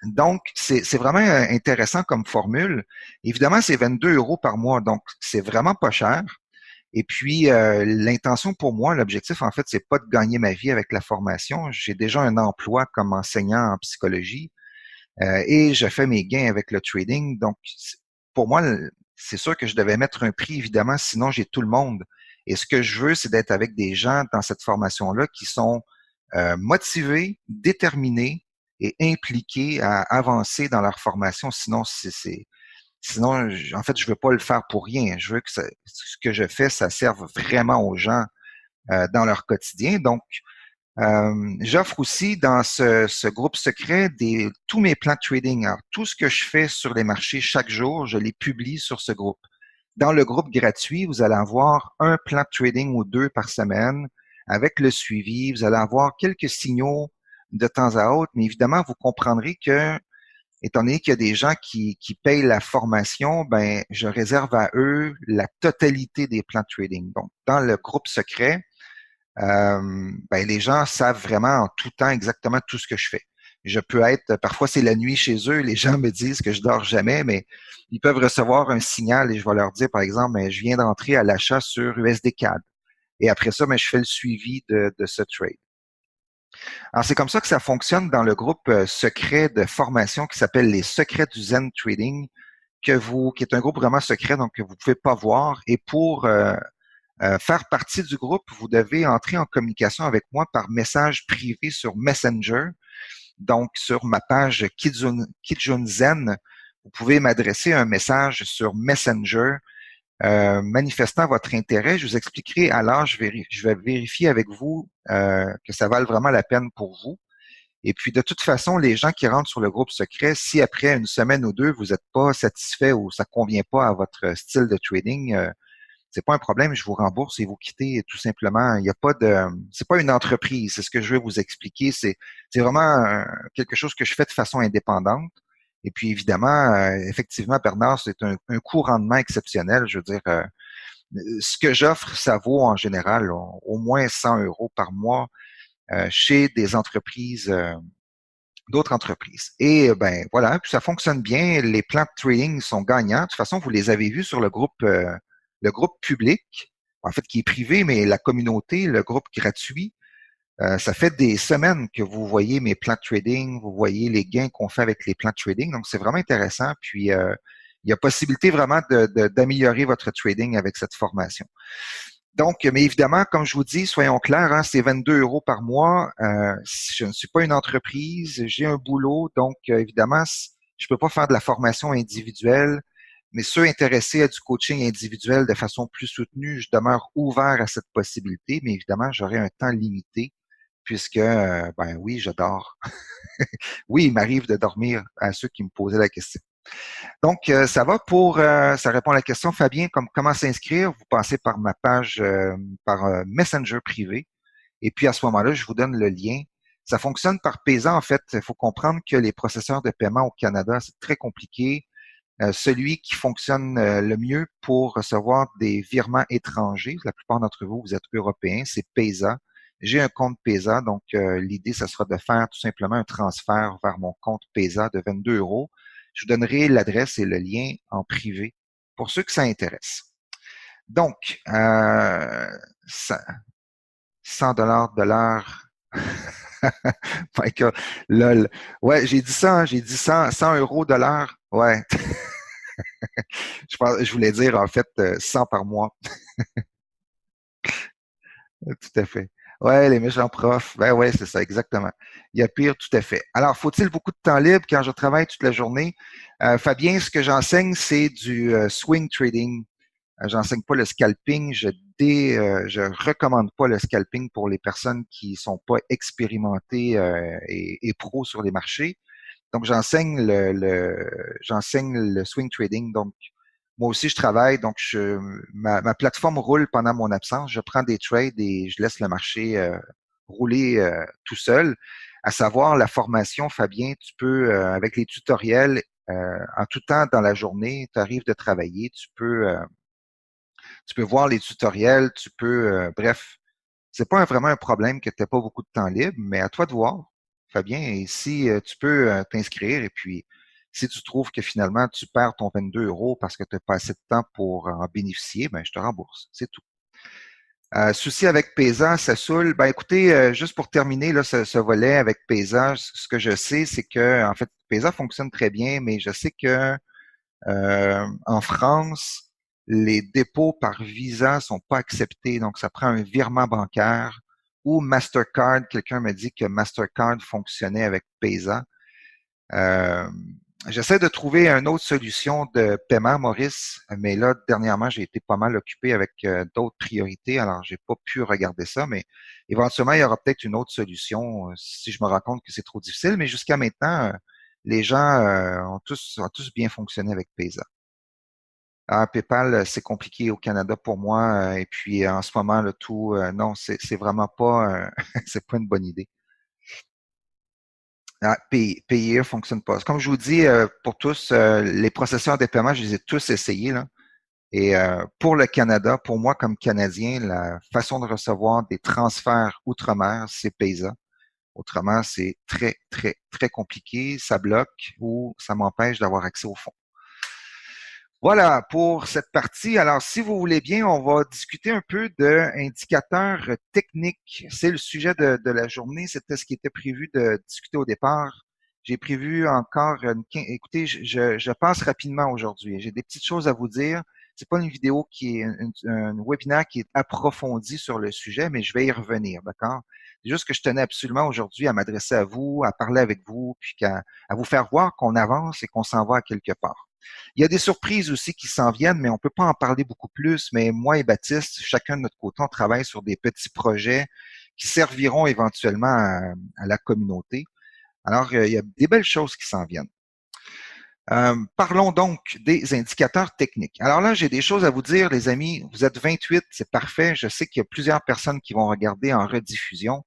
Donc, c'est vraiment intéressant comme formule. Évidemment, c'est 22 € par mois, donc c'est vraiment pas cher. Et puis, l'intention pour moi, l'objectif, en fait, c'est pas de gagner ma vie avec la formation. J'ai déjà un emploi comme enseignant en psychologie et je fais mes gains avec le trading. Donc, pour moi, c'est sûr que je devais mettre un prix, évidemment, sinon j'ai tout le monde. Et ce que je veux, c'est d'être avec des gens dans cette formation-là qui sont motivés, déterminés et impliqués à avancer dans leur formation. Sinon, en fait, je veux pas le faire pour rien. Je veux que ce que je fais, ça serve vraiment aux gens dans leur quotidien. Donc, j'offre aussi dans ce groupe secret tous mes plans de trading. Alors, tout ce que je fais sur les marchés chaque jour, je les publie sur ce groupe. Dans le groupe gratuit, vous allez avoir un plan de trading ou deux par semaine avec le suivi. Vous allez avoir quelques signaux de temps à autre, mais évidemment, vous comprendrez que, étant donné qu'il y a des gens qui payent la formation, ben, je réserve à eux la totalité des plans de trading. Donc, dans le groupe secret, ben, les gens savent vraiment en tout temps exactement tout ce que je fais. Je peux être, parfois c'est la nuit chez eux, les gens me disent que je dors jamais, mais ils peuvent recevoir un signal et je vais leur dire, par exemple, ben, je viens d'entrer à l'achat sur USD-CAD. Et après ça, ben, je fais le suivi de ce trade. Alors, c'est comme ça que ça fonctionne dans le groupe secret de formation qui s'appelle les Secrets du Zen Trading, qui est un groupe vraiment secret, donc que vous ne pouvez pas voir. Et pour faire partie du groupe, vous devez entrer en communication avec moi par message privé sur Messenger. Donc, sur ma page Kijun Zen, vous pouvez m'adresser un message sur Messenger manifestant votre intérêt. Je vous expliquerai alors, je vais vérifier avec vous que ça vale vraiment la peine pour vous. Et puis, de toute façon, les gens qui rentrent sur le groupe secret, si après une semaine ou deux, vous n'êtes pas satisfait ou ça convient pas à votre style de trading, c'est pas un problème, je vous rembourse et vous quittez tout simplement. Il n'y a pas de, c'est pas une entreprise, c'est ce que je veux vous expliquer. C'est vraiment quelque chose que je fais de façon indépendante. Et puis évidemment, effectivement, Bernard, c'est un coût rendement exceptionnel. Je veux dire, ce que j'offre, ça vaut en général au moins 100 euros par mois chez des entreprises, d'autres entreprises. Et ben voilà, puis ça fonctionne bien. Les plans de trading sont gagnants. De toute façon, vous les avez vus sur le groupe public, en fait qui est privé, mais la communauté, le groupe gratuit. Ça fait des semaines que vous voyez mes plans de trading, vous voyez les gains qu'on fait avec les plans de trading. Donc, c'est vraiment intéressant. Puis, il y a possibilité vraiment d'améliorer votre trading avec cette formation. Donc, mais évidemment, comme je vous dis, soyons clairs, hein, c'est 22 euros par mois. Je ne suis pas une entreprise, j'ai un boulot, donc évidemment, je peux pas faire de la formation individuelle, mais ceux intéressés à du coaching individuel de façon plus soutenue, je demeure ouvert à cette possibilité, mais évidemment, j'aurai un temps limité puisque, ben oui, je dors. Oui, il m'arrive de dormir à ceux qui me posaient la question. Donc, ça va pour, ça répond à la question, Fabien, comment s'inscrire? Vous passez par ma page, par Messenger privé, et puis à ce moment-là, je vous donne le lien. Ça fonctionne par Paysa, en fait. Il faut comprendre que les processeurs de paiement au Canada, c'est très compliqué. Celui qui fonctionne le mieux pour recevoir des virements étrangers, la plupart d'entre vous, vous êtes européens, c'est Paysa. J'ai un compte Paysa, donc l'idée, ce sera de faire tout simplement un transfert vers mon compte Paysa de 22 euros. Je vous donnerai l'adresse et le lien en privé pour ceux que ça intéresse. Donc, 100 de l'heure. Michael, lol. Ouais, j'ai dit ça, hein, j'ai dit 100 euros de l'heure. Ouais. Je voulais dire en fait 100 par mois. Tout à fait. Ouais, les méchants profs. Ben ouais, c'est ça, exactement. Il y a pire, tout à fait. Alors, faut-il beaucoup de temps libre quand je travaille toute la journée? Fabien, ce que j'enseigne, c'est du swing trading. J'enseigne pas le scalping. Je recommande pas le scalping pour les personnes qui sont pas expérimentées et pros sur les marchés. Donc, j'enseigne le swing trading. Donc, moi aussi, je travaille. Donc, ma plateforme roule pendant mon absence. Je prends des trades et je laisse le marché rouler tout seul. À savoir, la formation, Fabien, tu peux, avec les tutoriels, en tout temps dans la journée, tu arrives de travailler, tu peux voir les tutoriels, bref, c'est pas vraiment un problème que tu n'aies pas beaucoup de temps libre, mais à toi de voir, Fabien, et si tu peux t'inscrire et puis si tu trouves que finalement tu perds ton 22 euros parce que tu n'as pas assez de temps pour en bénéficier, ben je te rembourse. C'est tout. Souci avec Paysa, ça saoule. Ben écoutez, juste pour terminer là, ce volet avec Paysa, ce que je sais, c'est que en fait, Paysa fonctionne très bien, mais je sais que en France, les dépôts par Visa sont pas acceptés, donc ça prend un virement bancaire ou Mastercard. Quelqu'un m'a dit que Mastercard fonctionnait avec Paysa. Euh, J'essaie de trouver une autre solution de paiement, Maurice, mais là, dernièrement, j'ai été pas mal occupé avec d'autres priorités, alors j'ai pas pu regarder ça, mais éventuellement, il y aura peut-être une autre solution si je me rends compte que c'est trop difficile, mais jusqu'à maintenant, les gens ont tous bien fonctionné avec Paysa. Ah, PayPal, c'est compliqué au Canada pour moi. Et puis en ce moment, le tout, non, c'est vraiment pas, c'est pas une bonne idée. Ah, Payer fonctionne pas. Comme je vous dis, pour tous, les processeurs de paiement, je les ai tous essayés, là. Et pour le Canada, pour moi comme Canadien, la façon de recevoir des transferts outre-mer, c'est Paysa. Autrement, c'est très, très, très compliqué. Ça bloque ou ça m'empêche d'avoir accès au fonds. Voilà pour cette partie. Alors, si vous voulez bien, on va discuter un peu d'indicateurs techniques. C'est le sujet de la journée. C'était ce qui était prévu de discuter au départ. J'ai prévu encore écoutez, je passe rapidement aujourd'hui. J'ai des petites choses à vous dire. C'est pas une vidéo qui est un webinaire qui est approfondi sur le sujet, mais je vais y revenir, d'accord? C'est juste que je tenais absolument aujourd'hui à m'adresser à vous, à parler avec vous, puis à vous faire voir qu'on avance et qu'on s'en va à quelque part. Il y a des surprises aussi qui s'en viennent, mais on peut pas en parler beaucoup plus. Mais moi et Baptiste, chacun de notre côté, on travaille sur des petits projets qui serviront éventuellement à la communauté. Alors, il y a des belles choses qui s'en viennent. Parlons donc des indicateurs techniques. Alors là, j'ai des choses à vous dire, les amis. Vous êtes 28, c'est parfait. Je sais qu'il y a plusieurs personnes qui vont regarder en rediffusion.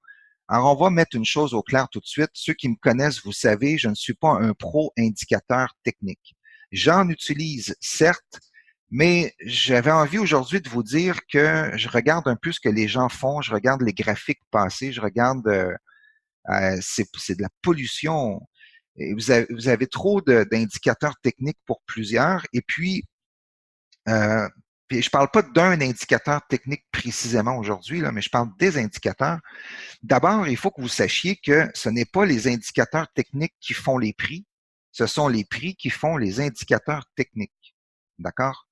Alors, on va mettre une chose au clair tout de suite. Ceux qui me connaissent, vous savez, je ne suis pas un pro indicateur technique. J'en utilise, certes, mais j'avais envie aujourd'hui de vous dire que je regarde un peu ce que les gens font, je regarde les graphiques passés, je regarde, c'est de la pollution. Et vous avez trop d'indicateurs techniques pour plusieurs. Et euh, puis je parle pas d'un indicateur technique précisément aujourd'hui, là, mais je parle des indicateurs. D'abord, il faut que vous sachiez que ce n'est pas les indicateurs techniques qui font les prix, ce sont les prix qui font les indicateurs techniques. D'accord?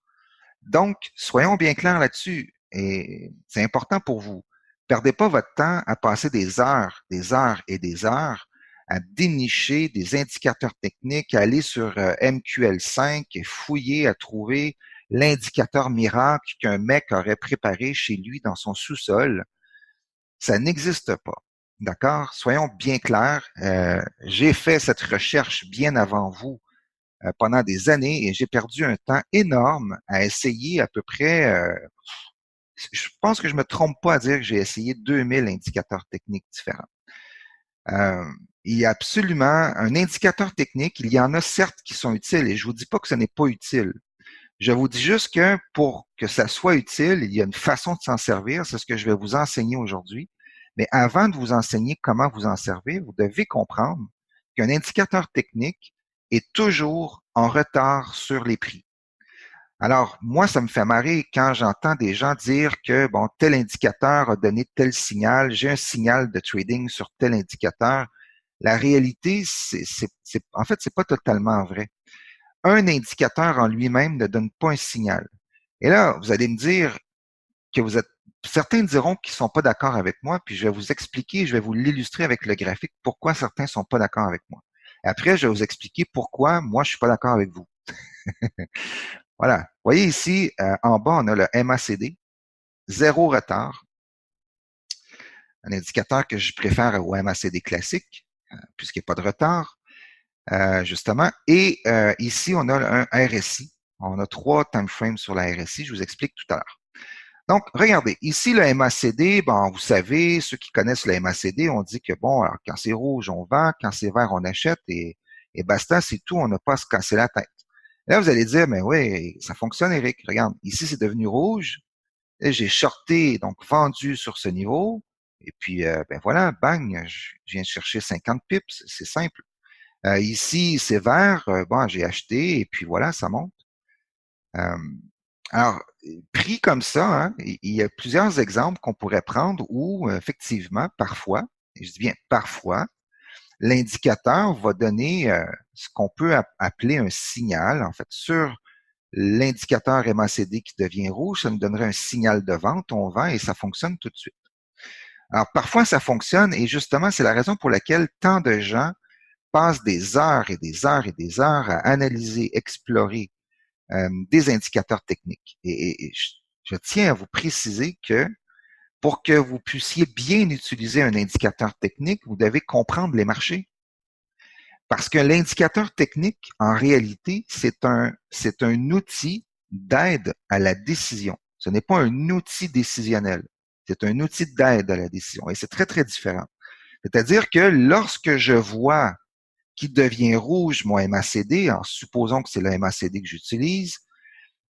Donc, soyons bien clairs là-dessus. Et c'est important pour vous. Perdez pas votre temps à passer des heures et des heures à dénicher des indicateurs techniques, à aller sur MQL5 et fouiller, à trouver l'indicateur miracle qu'un mec aurait préparé chez lui dans son sous-sol. Ça n'existe pas. D'accord? Soyons bien clairs. J'ai fait cette recherche bien avant vous pendant des années et j'ai perdu un temps énorme à essayer à peu près, je pense que je me trompe pas à dire que j'ai essayé 2000 indicateurs techniques différents. Euh, il y a absolument un indicateur technique, il y en a certes qui sont utiles et je vous dis pas que ce n'est pas utile. Je vous dis juste que pour que ça soit utile, il y a une façon de s'en servir, c'est ce que je vais vous enseigner aujourd'hui. Mais avant de vous enseigner comment vous en servir, vous devez comprendre qu'un indicateur technique est toujours en retard sur les prix. Alors, moi, ça me fait marrer quand j'entends des gens dire que, bon, tel indicateur a donné tel signal, j'ai un signal de trading sur tel indicateur. La réalité, en fait, c'est pas totalement vrai. Un indicateur en lui-même ne donne pas un signal. Et là, vous allez me dire que vous êtes, certains diront qu'ils sont pas d'accord avec moi, puis je vais vous expliquer, je vais vous l'illustrer avec le graphique, pourquoi certains sont pas d'accord avec moi. Et après, je vais vous expliquer pourquoi moi, je suis pas d'accord avec vous. Voilà. Vous voyez ici, en bas, on a le MACD, zéro retard, un indicateur que je préfère au MACD classique, puisqu'il n'y a pas de retard, justement. Et ici, on a un RSI. On a 3 time frames sur la RSI, je vous explique tout à l'heure. Donc, regardez, ici, le MACD, bon, vous savez, ceux qui connaissent le MACD, on dit que, bon, alors, quand c'est rouge, on vend, quand c'est vert, on achète, et basta, c'est tout, on n'a pas à se casser la tête. Là, vous allez dire, mais oui, ça fonctionne, Eric. Regarde, ici, c'est devenu rouge. Là, j'ai shorté, donc vendu sur ce niveau. Et puis, ben voilà, bang, je viens de chercher 50 pips. C'est simple. Ici, c'est vert. Bon, j'ai acheté et puis voilà, ça monte. Euh, alors, pris comme ça, hein, il y a plusieurs exemples qu'on pourrait prendre où, effectivement, parfois, et je dis bien parfois, l'indicateur va donner ce qu'on peut appeler un signal, en fait, sur l'indicateur MACD qui devient rouge, ça nous donnerait un signal de vente, on vend et ça fonctionne tout de suite. Alors, parfois, ça fonctionne et justement, c'est la raison pour laquelle tant de gens passent des heures et des heures et des heures à analyser, explorer des indicateurs techniques. Et je tiens à vous préciser que pour que vous puissiez bien utiliser un indicateur technique, vous devez comprendre les marchés. Parce que l'indicateur technique, en réalité, c'est un outil d'aide à la décision. Ce n'est pas un outil décisionnel. C'est un outil d'aide à la décision. Et c'est très, très différent. C'est-à-dire que lorsque je vois qu'il devient rouge, mon MACD, en supposant que c'est le MACD que j'utilise,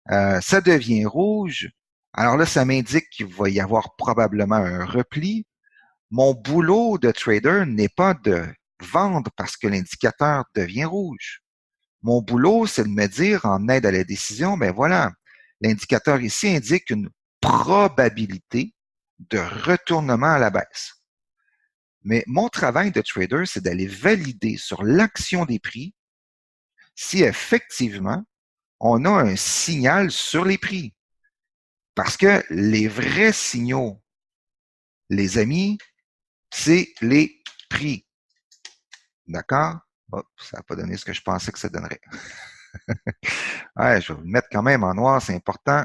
ça devient rouge. Alors là, ça m'indique qu'il va y avoir probablement un repli. Mon boulot de trader n'est pas de vendre parce que l'indicateur devient rouge. Mon boulot, c'est de me dire en aide à la décision, ben voilà, l'indicateur ici indique une probabilité de retournement à la baisse. Mais mon travail de trader, c'est d'aller valider sur l'action des prix si effectivement on a un signal sur les prix. Parce que les vrais signaux, les amis, c'est les prix. D'accord? Hop, ça n'a pas donné ce que je pensais que ça donnerait. Ouais, je vais vous le mettre quand même en noir, c'est important.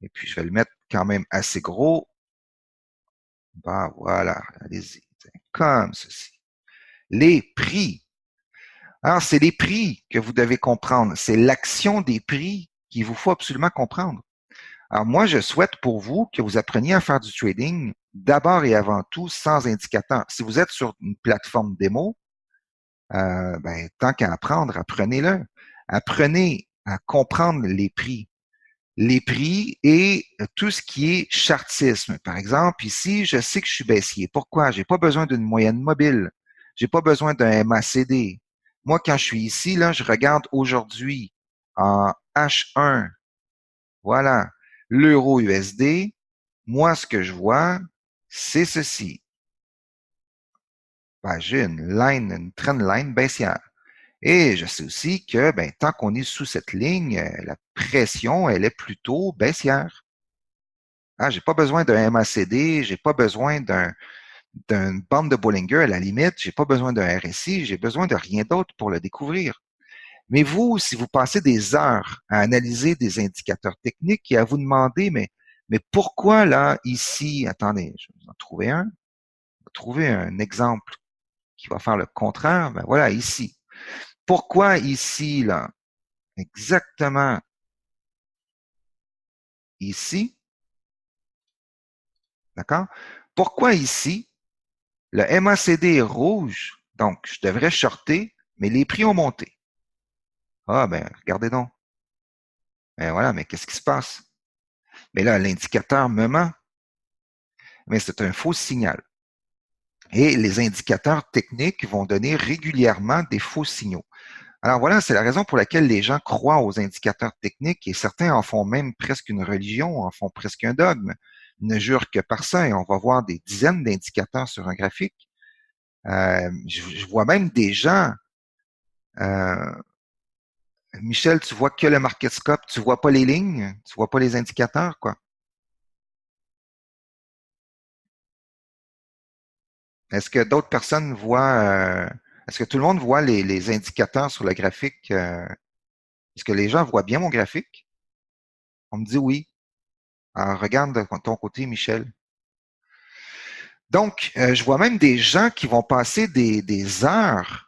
Et puis, je vais le mettre quand même assez gros. Bah, voilà, allez-y. Comme ceci. Les prix. Alors, c'est les prix que vous devez comprendre. C'est l'action des prix qu'il vous faut absolument comprendre. Alors, moi, je souhaite pour vous que vous appreniez à faire du trading d'abord et avant tout sans indicateur. Si vous êtes sur une plateforme démo, ben, tant qu'à apprendre, apprenez-le. Apprenez à comprendre les prix. Les prix et tout ce qui est chartisme. Par exemple, ici, je sais que je suis baissier. Pourquoi? J'ai pas besoin d'une moyenne mobile. J'ai pas besoin d'un MACD. Moi, quand je suis ici, là, je regarde aujourd'hui en H1. Voilà. L'euro USD. Moi, ce que je vois, c'est ceci. Ben, j'ai une trend line baissière. Et je sais aussi que ben, tant qu'on est sous cette ligne, la pression, elle est plutôt baissière. Ah, j'ai pas besoin d'un MACD, j'ai pas besoin d'une bande de Bollinger à la limite, j'ai pas besoin d'un RSI, j'ai besoin de rien d'autre pour le découvrir. Mais vous, si vous passez des heures à analyser des indicateurs techniques et à vous demander, mais pourquoi là, ici, attendez, je vais vous en trouver un, je vais trouver un exemple qui va faire le contraire, ben voilà, ici. Pourquoi ici, là, exactement ici, d'accord? Pourquoi ici, le MACD est rouge, donc je devrais shorter, mais les prix ont monté. Ah, ben, regardez donc. Ben voilà, mais qu'est-ce qui se passe? Mais là, l'indicateur me ment, mais c'est un faux signal. Et les indicateurs techniques vont donner régulièrement des faux signaux. Alors voilà, c'est la raison pour laquelle les gens croient aux indicateurs techniques et certains en font même presque une religion, en font presque un dogme, ne jurent que par ça et on va voir des dizaines d'indicateurs sur un graphique. Je vois même des gens, euh, Michel, tu vois que le market scope, tu vois pas les lignes, tu vois pas les indicateurs, quoi. Est-ce que d'autres personnes voient, est-ce que tout le monde voit les indicateurs sur le graphique? Est-ce que les gens voient bien mon graphique? On me dit oui. Alors, regarde de ton côté, Michel. Donc, je vois même des gens qui vont passer des heures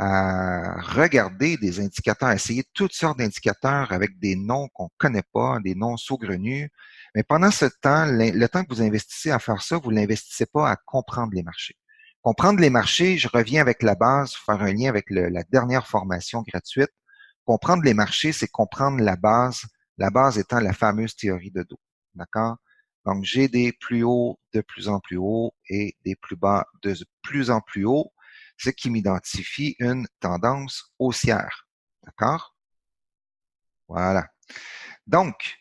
à regarder des indicateurs, à essayer toutes sortes d'indicateurs avec des noms qu'on ne connaît pas, des noms saugrenus. Mais pendant ce temps, le temps que vous investissez à faire ça, vous ne l'investissez pas à comprendre les marchés. Comprendre les marchés, je reviens avec la base, faire un lien avec la dernière formation gratuite. Comprendre les marchés, c'est comprendre la base étant la fameuse théorie de dos. D'accord? Donc, j'ai des plus hauts de plus en plus haut et des plus bas de plus en plus haut, ce qui m'identifie une tendance haussière. D'accord? Voilà. Donc,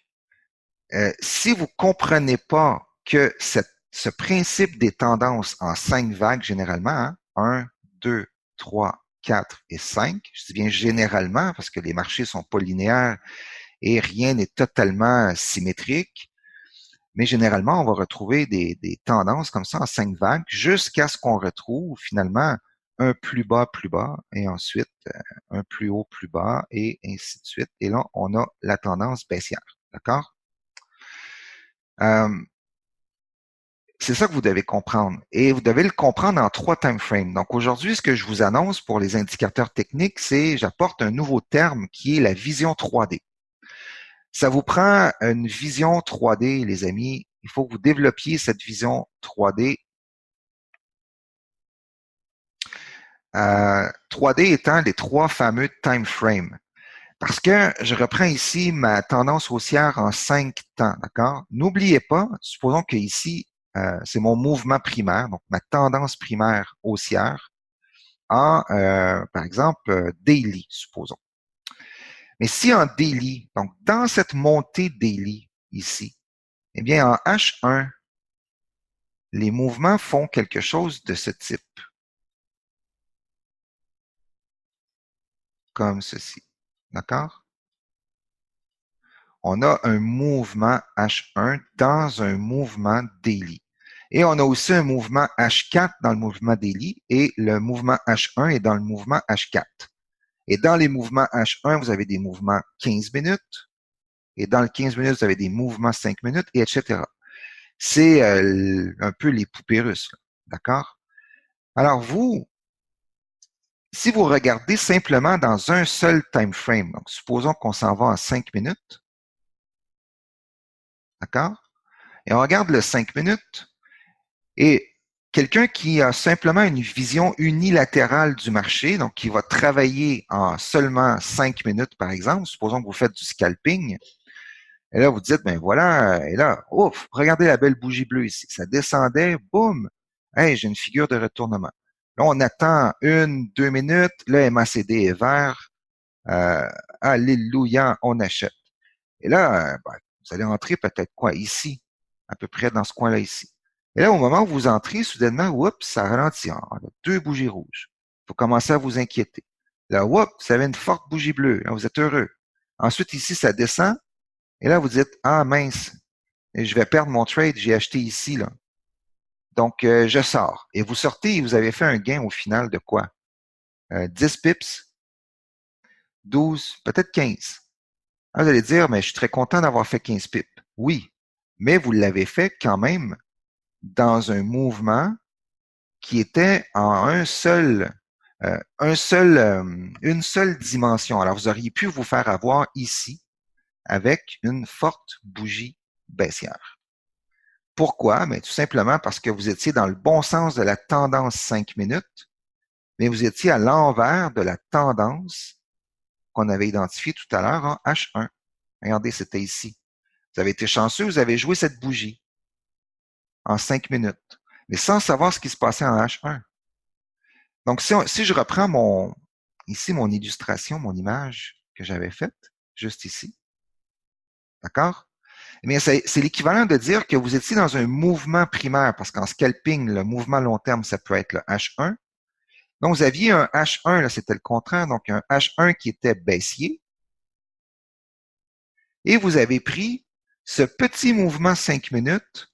si vous comprenez pas que ce principe des tendances en 5 vagues, généralement, hein, 1, 2, 3, 4 et 5, je dis bien généralement parce que les marchés sont pas linéaires et rien n'est totalement symétrique, mais généralement, on va retrouver des tendances comme ça en 5 vagues jusqu'à ce qu'on retrouve finalement un plus bas, et ensuite un plus bas, et ainsi de suite. Et là, on a la tendance baissière. D'accord? Euh, c'est ça que vous devez comprendre. Et vous devez le comprendre en 3 time frames. Donc aujourd'hui, ce que je vous annonce pour les indicateurs techniques, c'est j'apporte un nouveau terme qui est la vision 3D. Ça vous prend une vision 3D, les amis. Il faut que vous développiez cette vision 3D. 3D étant les 3 fameux time frames. Parce que je reprends ici ma tendance haussière en 5 temps, d'accord? N'oubliez pas, supposons que ici, c'est mon mouvement primaire, donc ma tendance primaire haussière en, par exemple, daily, supposons. Mais si en daily, donc dans cette montée daily ici, eh bien en H1, les mouvements font quelque chose de ce type, comme ceci, d'accord? on a un mouvement H1 dans un mouvement daily. Et on a aussi un mouvement H4 dans le mouvement daily et le mouvement H1 est dans le mouvement H4. Et dans les mouvements H1, vous avez des mouvements 15 minutes. Et dans le 15 minutes, vous avez des mouvements 5 minutes, et etc. C'est un peu les poupées russes. D'accord? Alors vous, si vous regardez simplement dans un seul time frame, donc supposons qu'on s'en va en 5 minutes, d'accord? Et on regarde le 5 minutes, et quelqu'un qui a simplement une vision unilatérale du marché, donc qui va travailler en seulement 5 minutes, par exemple, supposons que vous faites du scalping, et là, vous dites, ben voilà, et là, ouf, regardez la belle bougie bleue ici. Ça descendait, boum, hey, j'ai une figure de retournement. Là, on attend 1, 2 minutes, là, MACD est vert, alléluia, on achète. Et là, ben, vous allez entrer peut-être quoi, ici, à peu près dans ce coin-là ici. Et là, au moment où vous entrez, soudainement, oups, ça ralentit. On a 2 bougies rouges. Vous commencez à vous inquiéter. Là, oups, vous avez une forte bougie bleue. Là, vous êtes heureux. Ensuite, ici, ça descend. Et là, vous dites, ah mince, je vais perdre mon trade, j'ai acheté ici, là. Donc, je sors. Et vous sortez et vous avez fait un gain au final de quoi? 10 pips, 12, peut-être 15. Ah, vous allez dire, mais je suis très content d'avoir fait 15 pips. Oui, mais vous l'avez fait quand même dans un mouvement qui était en une seule dimension. Alors, vous auriez pu vous faire avoir ici avec une forte bougie baissière. Pourquoi? Mais tout simplement parce que vous étiez dans le bon sens de la tendance 5 minutes, mais vous étiez à l'envers de la tendance qu'on avait identifiée tout à l'heure en H1. Regardez, c'était ici. Vous avez été chanceux, vous avez joué cette bougie en 5 minutes, mais sans savoir ce qui se passait en H1. Donc, si je reprends ici mon illustration, mon image que j'avais faite, juste ici, d'accord? Eh bien, c'est l'équivalent de dire que vous étiez dans un mouvement primaire, parce qu'en scalping, le mouvement long terme, ça peut être le H1. Donc, vous aviez un H1, là, c'était le contraire, donc un H1 qui était baissier, et vous avez pris ce petit mouvement 5 minutes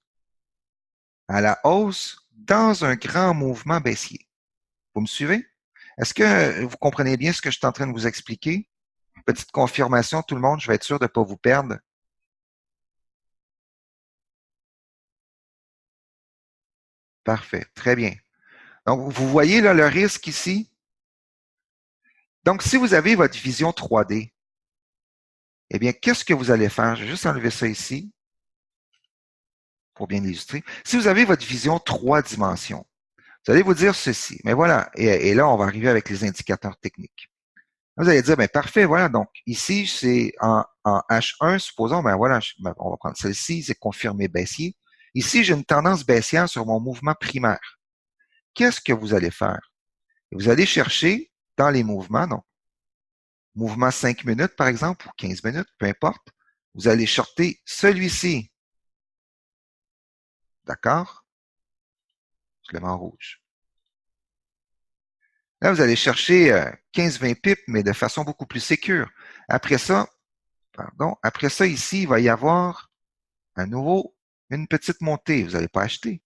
à la hausse dans un grand mouvement baissier. Vous me suivez? Est-ce que vous comprenez bien ce que je suis en train de vous expliquer? Petite confirmation, tout le monde, je vais être sûr de ne pas vous perdre. Parfait, très bien. Donc, vous voyez là le risque ici? Donc, si vous avez votre vision 3D, eh bien, qu'est-ce que vous allez faire? Je vais juste enlever ça ici pour bien l'illustrer. Si vous avez votre vision 3 dimensions, vous allez vous dire ceci. Mais voilà, et là, on va arriver avec les indicateurs techniques. Vous allez dire, ben parfait, voilà, donc ici, c'est en H1, supposons, ben voilà, on va prendre celle-ci, c'est confirmé baissier. Ici, j'ai une tendance baissière sur mon mouvement primaire. Qu'est-ce que vous allez faire? Vous allez chercher dans les mouvements, donc mouvement 5 minutes, par exemple, ou 15 minutes, peu importe, vous allez shorter celui-ci. D'accord? Je le mets en rouge. Là, vous allez chercher 15-20 pips, mais de façon beaucoup plus sécure. Après ça, après ça, ici, il va y avoir à nouveau une petite montée. Vous n'allez pas acheter.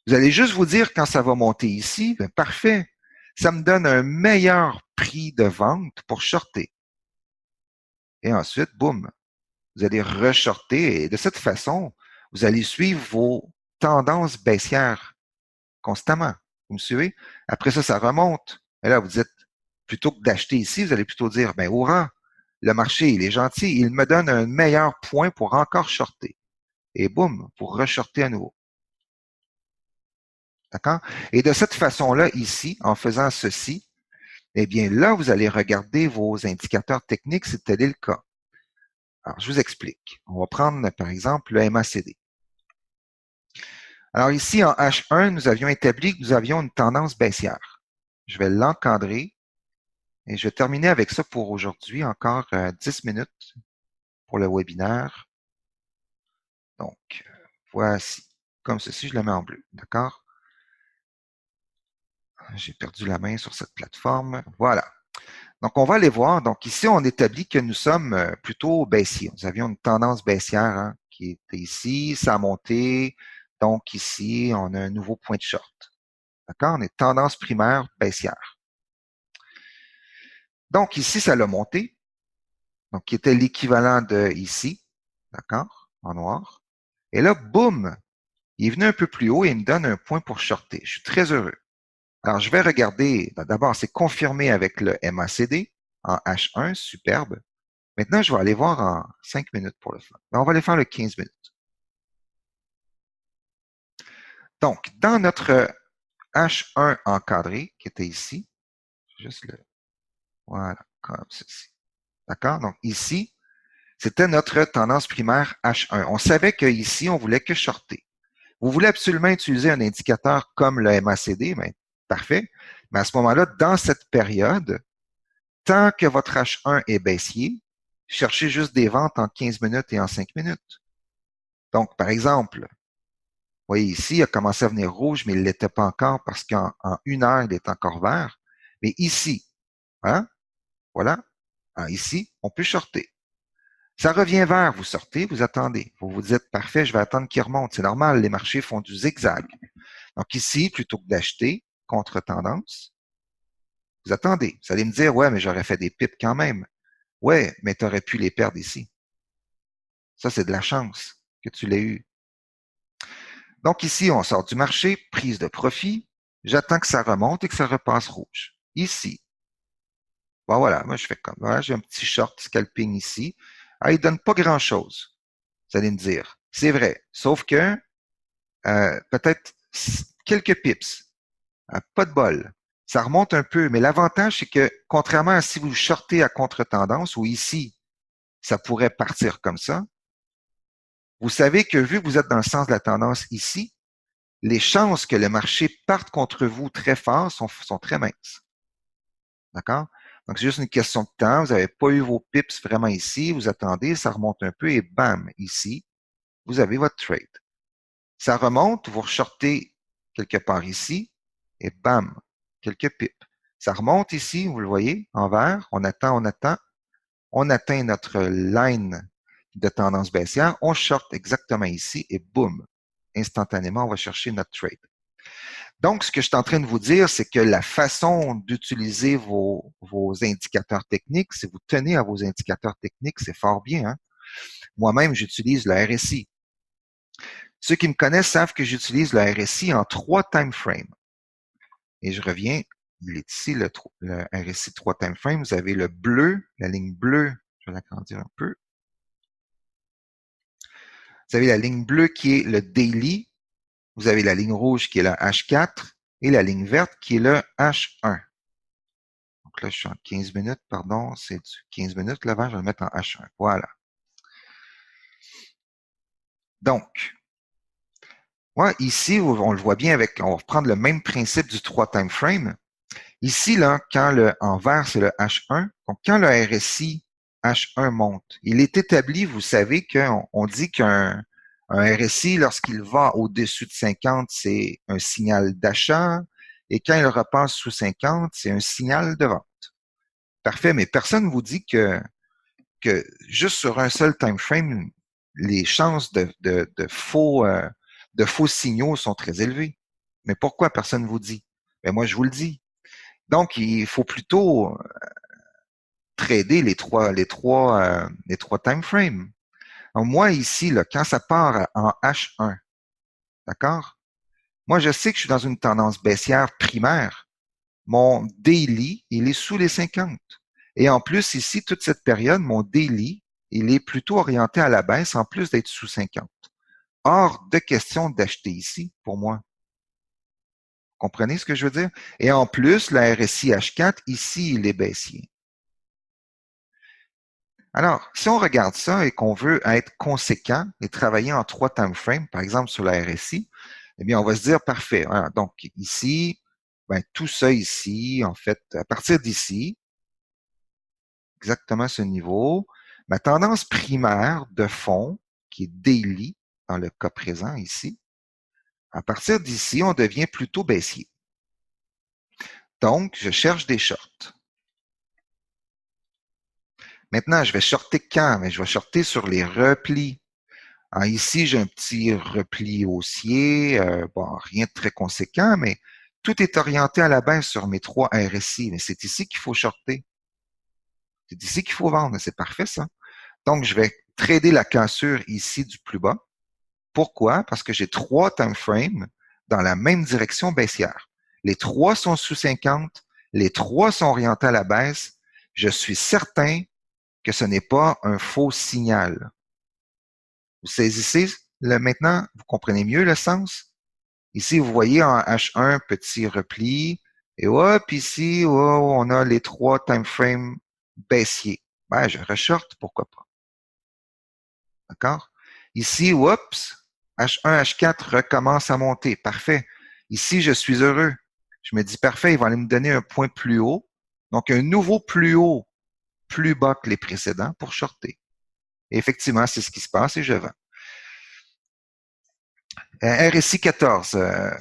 Vous allez juste vous dire quand ça va monter ici, ben parfait. Ça me donne un meilleur prix de vente pour shorter. Et ensuite, boum, vous allez reshorter et de cette façon, vous allez suivre vos tendances baissières constamment. Vous me suivez? Après ça, ça remonte. Et là, vous dites, plutôt que d'acheter ici, vous allez plutôt dire, ben, hurrah, le marché, il est gentil, il me donne un meilleur point pour encore shorter. Et boum, pour reshorter à nouveau. D'accord? Et de cette façon-là, ici, en faisant ceci, eh bien, là, vous allez regarder vos indicateurs techniques si tel est le cas. Alors, je vous explique. On va prendre, par exemple, le MACD. Alors ici, en H1, nous avions établi que nous avions une tendance baissière. Je vais l'encadrer et je vais terminer avec ça pour aujourd'hui. Encore 10 minutes pour le webinaire. Donc, voici. Comme ceci, je le mets en bleu. D'accord? J'ai perdu la main sur cette plateforme. Voilà. Donc, on va aller voir. Donc, ici, on établit que nous sommes plutôt baissiers. Nous avions une tendance baissière hein, qui était ici, ça a monté. Donc, ici, on a un nouveau point de short. D'accord? On est tendance primaire baissière. Donc, ici, ça l'a monté. Donc, qui était l'équivalent de ici. D'accord? En noir. Et là, boum! Il est venu un peu plus haut et il me donne un point pour shorter. Je suis très heureux. Alors, je vais regarder. D'abord, c'est confirmé avec le MACD en H1, superbe. Maintenant, je vais aller voir en 5 minutes pour le fun. On va aller faire le 15 minutes. Donc, dans notre H1 encadré, qui était ici, juste le, voilà, comme ceci. D'accord? Donc, ici, c'était notre tendance primaire H1. On savait qu'ici, on voulait que shorter. Vous voulez absolument utiliser un indicateur comme le MACD, mais parfait. Mais à ce moment-là, dans cette période, tant que votre H1 est baissier, cherchez juste des ventes en 15 minutes et en 5 minutes. Donc, par exemple, vous voyez ici, il a commencé à venir rouge, mais il ne l'était pas encore parce qu'en 1 heure, il est encore vert. Mais ici, hein, voilà, ici, on peut shorter. Ça revient vert, vous sortez, vous attendez. Vous vous dites, parfait, je vais attendre qu'il remonte. C'est normal, les marchés font du zigzag. Donc ici, plutôt que d'acheter contre tendance, vous attendez. Vous allez me dire, ouais, mais j'aurais fait des pips quand même. Ouais, mais tu aurais pu les perdre ici. Ça, c'est de la chance que tu l'aies eu. Donc ici, on sort du marché, prise de profit. J'attends que ça remonte et que ça repasse rouge. Ici, bon voilà, moi je fais comme, voilà, j'ai un petit short scalping ici. Ah, il donne pas grand-chose. Vous allez me dire, c'est vrai, sauf que peut-être quelques pips, pas de bol. Ça remonte un peu, mais l'avantage, c'est que contrairement à si vous shortez à contre-tendance, ou ici, ça pourrait partir comme ça, vous savez que vu que vous êtes dans le sens de la tendance ici, les chances que le marché parte contre vous très fort sont très minces. D'accord? Donc, c'est juste une question de temps. Vous n'avez pas eu vos pips vraiment ici. Vous attendez, ça remonte un peu et bam, ici, vous avez votre trade. Ça remonte, vous shortez quelque part ici et bam, quelques pips. Ça remonte ici, vous le voyez, en vert. On attend, on attend. On atteint notre line de tendance baissière. On short exactement ici et boum, instantanément, on va chercher notre trade. Donc, ce que je suis en train de vous dire, c'est que la façon d'utiliser vos indicateurs techniques, si vous tenez à vos indicateurs techniques, c'est fort bien. Hein? Moi-même, j'utilise le RSI. Ceux qui me connaissent savent que j'utilise le RSI en 3 time frames. Et je reviens, il est ici, le RSI 3 time frames. Vous avez le bleu, la ligne bleue, je vais l'agrandir un peu. Vous avez la ligne bleue qui est le daily. Vous avez la ligne rouge qui est la H4 et la ligne verte qui est le H1. Donc là, je suis en 15 minutes, pardon, c'est du 15 minutes. L'avant, je vais le mettre en H1. Voilà. Donc, moi, ici, on le voit bien avec, on va reprendre le même principe du 3 time frame. Ici, là, en vert, c'est le H1. Donc, quand le RSI H1 monte, il est établi, vous savez qu'on dit qu'un RSI, lorsqu'il va au-dessus de 50, c'est un signal d'achat. Et quand il repasse sous 50, c'est un signal de vente. Parfait, mais personne ne vous dit que juste sur un seul time frame, les chances de faux signaux sont très élevées. Mais pourquoi personne ne vous dit? Mais moi, je vous le dis. Donc, il faut plutôt trader les trois time frames. Donc, moi, ici, là, quand ça part en H1, d'accord? Moi, je sais que je suis dans une tendance baissière primaire. Mon daily, il est sous les 50. Et en plus, ici, toute cette période, mon daily, il est plutôt orienté à la baisse en plus d'être sous 50. Hors de question d'acheter ici, pour moi. Comprenez ce que je veux dire? Et en plus, la RSI H4, ici, il est baissier. Alors, si on regarde ça et qu'on veut être conséquent et travailler en 3 time frames, par exemple sur la RSI, eh bien, on va se dire, parfait. Voilà, donc, ici, ben, tout ça ici, en fait, à partir d'ici, exactement ce niveau, ma tendance primaire de fond, qui est daily, dans le cas présent ici, à partir d'ici, on devient plutôt baissier. Donc, je cherche des shorts. Maintenant, je vais shorter quand? Mais je vais shorter sur les replis. Alors, ici, j'ai un petit repli haussier, bon, rien de très conséquent, mais tout est orienté à la baisse sur mes 3 RSI. Mais c'est ici qu'il faut shorter. C'est ici qu'il faut vendre. C'est parfait, ça. Donc, je vais trader la cassure ici du plus bas. Pourquoi? Parce que j'ai 3 time frames dans la même direction baissière. Les 3 sont sous 50, les 3 sont orientés à la baisse. Je suis certain que ce n'est pas un faux signal. Vous saisissez maintenant, vous comprenez mieux le sens? Ici, vous voyez en H1, petit repli, et hop, ici, oh, on a les 3 time frames baissiers. Ben, je reshort, pourquoi pas. D'accord? Ici, oups, H1, H4 recommence à monter. Parfait. Ici, je suis heureux. Je me dis, parfait, il va aller me donner un point plus haut. Donc, un nouveau plus haut, plus bas que les précédents pour shorter. Et effectivement, c'est ce qui se passe et je vends. RSI 14,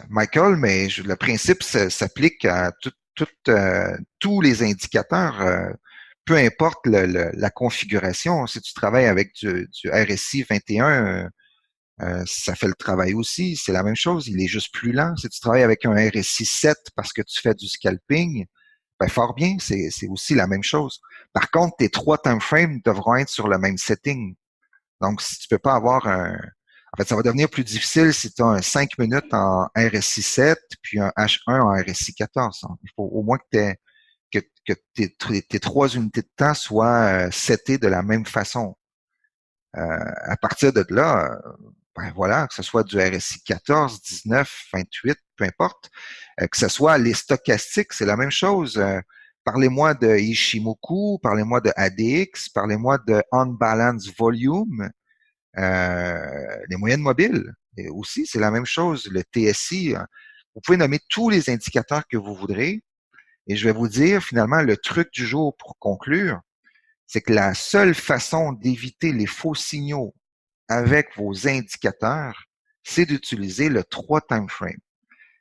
Michael, mais le principe s'applique à tous les indicateurs, peu importe la configuration. Si tu travailles avec du RSI 21, ça fait le travail aussi. C'est la même chose. Il est juste plus lent. Si tu travailles avec un RSI 7 parce que tu fais du scalping, ben fort bien, c'est aussi la même chose. Par contre, tes 3 time frames devront être sur le même setting. Donc, si tu peux pas avoir en fait, ça va devenir plus difficile si tu as un 5 minutes en RSI 7 puis un H1 en RSI 14. Il faut au moins que tes 3 unités de temps soient setées de la même façon. À partir de là, ben voilà, que ce soit du RSI 14, 19, 28, peu importe, que ce soit les stochastiques, c'est la même chose. Parlez-moi de Ishimoku, parlez-moi de ADX, parlez-moi de On-Balance Volume, les moyennes mobiles. Et aussi, c'est la même chose, le TSI. Vous pouvez nommer tous les indicateurs que vous voudrez. Et je vais vous dire, finalement, le truc du jour pour conclure, c'est que la seule façon d'éviter les faux signaux avec vos indicateurs, c'est d'utiliser le 3 time frame.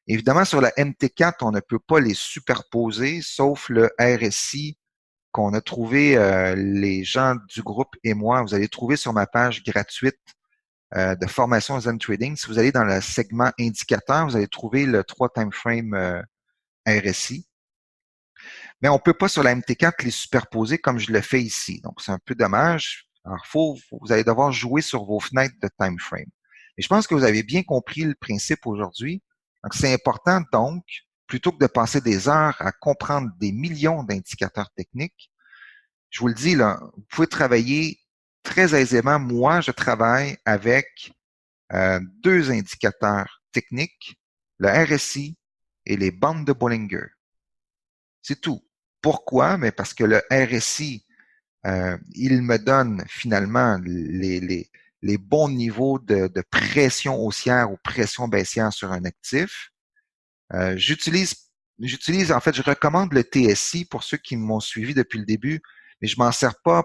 Évidemment, sur la MT4, on ne peut pas les superposer, sauf le RSI qu'on a trouvé, les gens du groupe et moi. Vous allez trouver sur ma page gratuite de formation Zen Trading. Si vous allez dans le segment indicateur, vous allez trouver le 3 time frame RSI. Mais on ne peut pas sur la MT4 les superposer comme je le fais ici. Donc, c'est un peu dommage. Alors, vous allez devoir jouer sur vos fenêtres de time frame. Mais je pense que vous avez bien compris le principe aujourd'hui. Donc, c'est important, donc, plutôt que de passer des heures à comprendre des millions d'indicateurs techniques, je vous le dis, là, vous pouvez travailler très aisément. Moi, je travaille avec 2 indicateurs techniques, le RSI et les bandes de Bollinger. C'est tout. Pourquoi? Mais parce que le RSI, il me donne finalement les bons niveaux de pression haussière ou pression baissière sur un actif. J'utilise, en fait, je recommande le TSI pour ceux qui m'ont suivi depuis le début, mais je m'en sers pas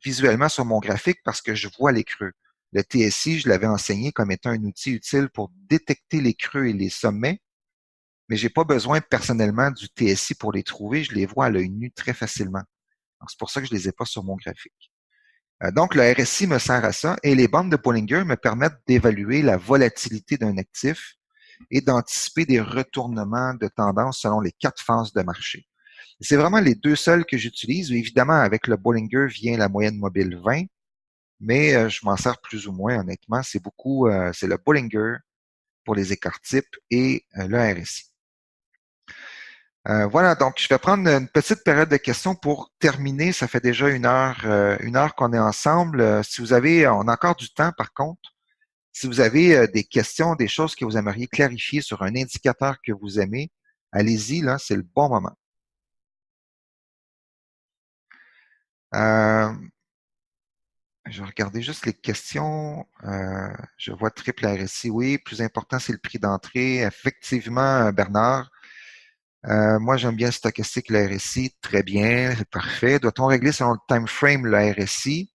visuellement sur mon graphique parce que je vois les creux. Le TSI, je l'avais enseigné comme étant un outil utile pour détecter les creux et les sommets, mais j'ai pas besoin personnellement du TSI pour les trouver. Je les vois à l'œil nu très facilement. C'est pour ça que je les ai pas sur mon graphique. Donc, le RSI me sert à ça et les bandes de Bollinger me permettent d'évaluer la volatilité d'un actif et d'anticiper des retournements de tendance selon les 4 phases de marché. C'est vraiment les 2 seuls que j'utilise. Évidemment, avec le Bollinger vient la moyenne mobile 20, mais je m'en sers plus ou moins, honnêtement. C'est beaucoup, c'est le Bollinger pour les écarts types et le RSI. Voilà, donc je vais prendre une petite période de questions pour terminer. Ça fait déjà 1 heure qu'on est ensemble. Si vous avez, on a encore du temps par contre. Si vous avez des questions, des choses que vous aimeriez clarifier sur un indicateur que vous aimez, allez-y, là, c'est le bon moment. Euh, je vais regarder juste les questions. Je vois triple RSI, oui. Plus important, c'est le prix d'entrée. Effectivement, Bernard. Moi, j'aime bien le stochastique, le RSI. Très bien, c'est parfait. Doit-on régler selon le time frame le RSI?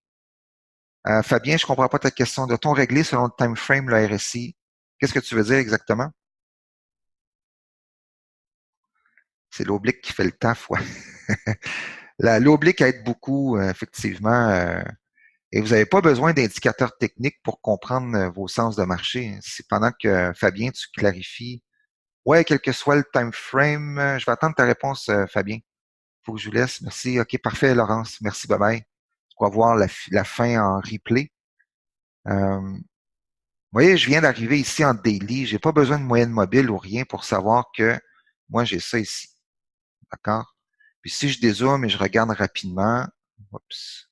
Fabien, je comprends pas ta question. Doit-on régler selon le time frame le RSI? Qu'est-ce que tu veux dire exactement? C'est l'oblique qui fait le taf, ouais. L'oblique aide beaucoup, effectivement. Et vous n'avez pas besoin d'indicateurs techniques pour comprendre vos sens de marché. C'est pendant que Fabien, tu clarifies. Ouais, quel que soit le time frame, je vais attendre ta réponse, Fabien. Faut que je vous laisse. Merci. OK, parfait, Laurence. Merci, bye bye. On va voir la fin en replay. Vous voyez, je viens d'arriver ici en daily. J'ai pas besoin de moyenne mobile ou rien pour savoir que moi, j'ai ça ici. D'accord? Puis si je dézoome et je regarde rapidement, oups,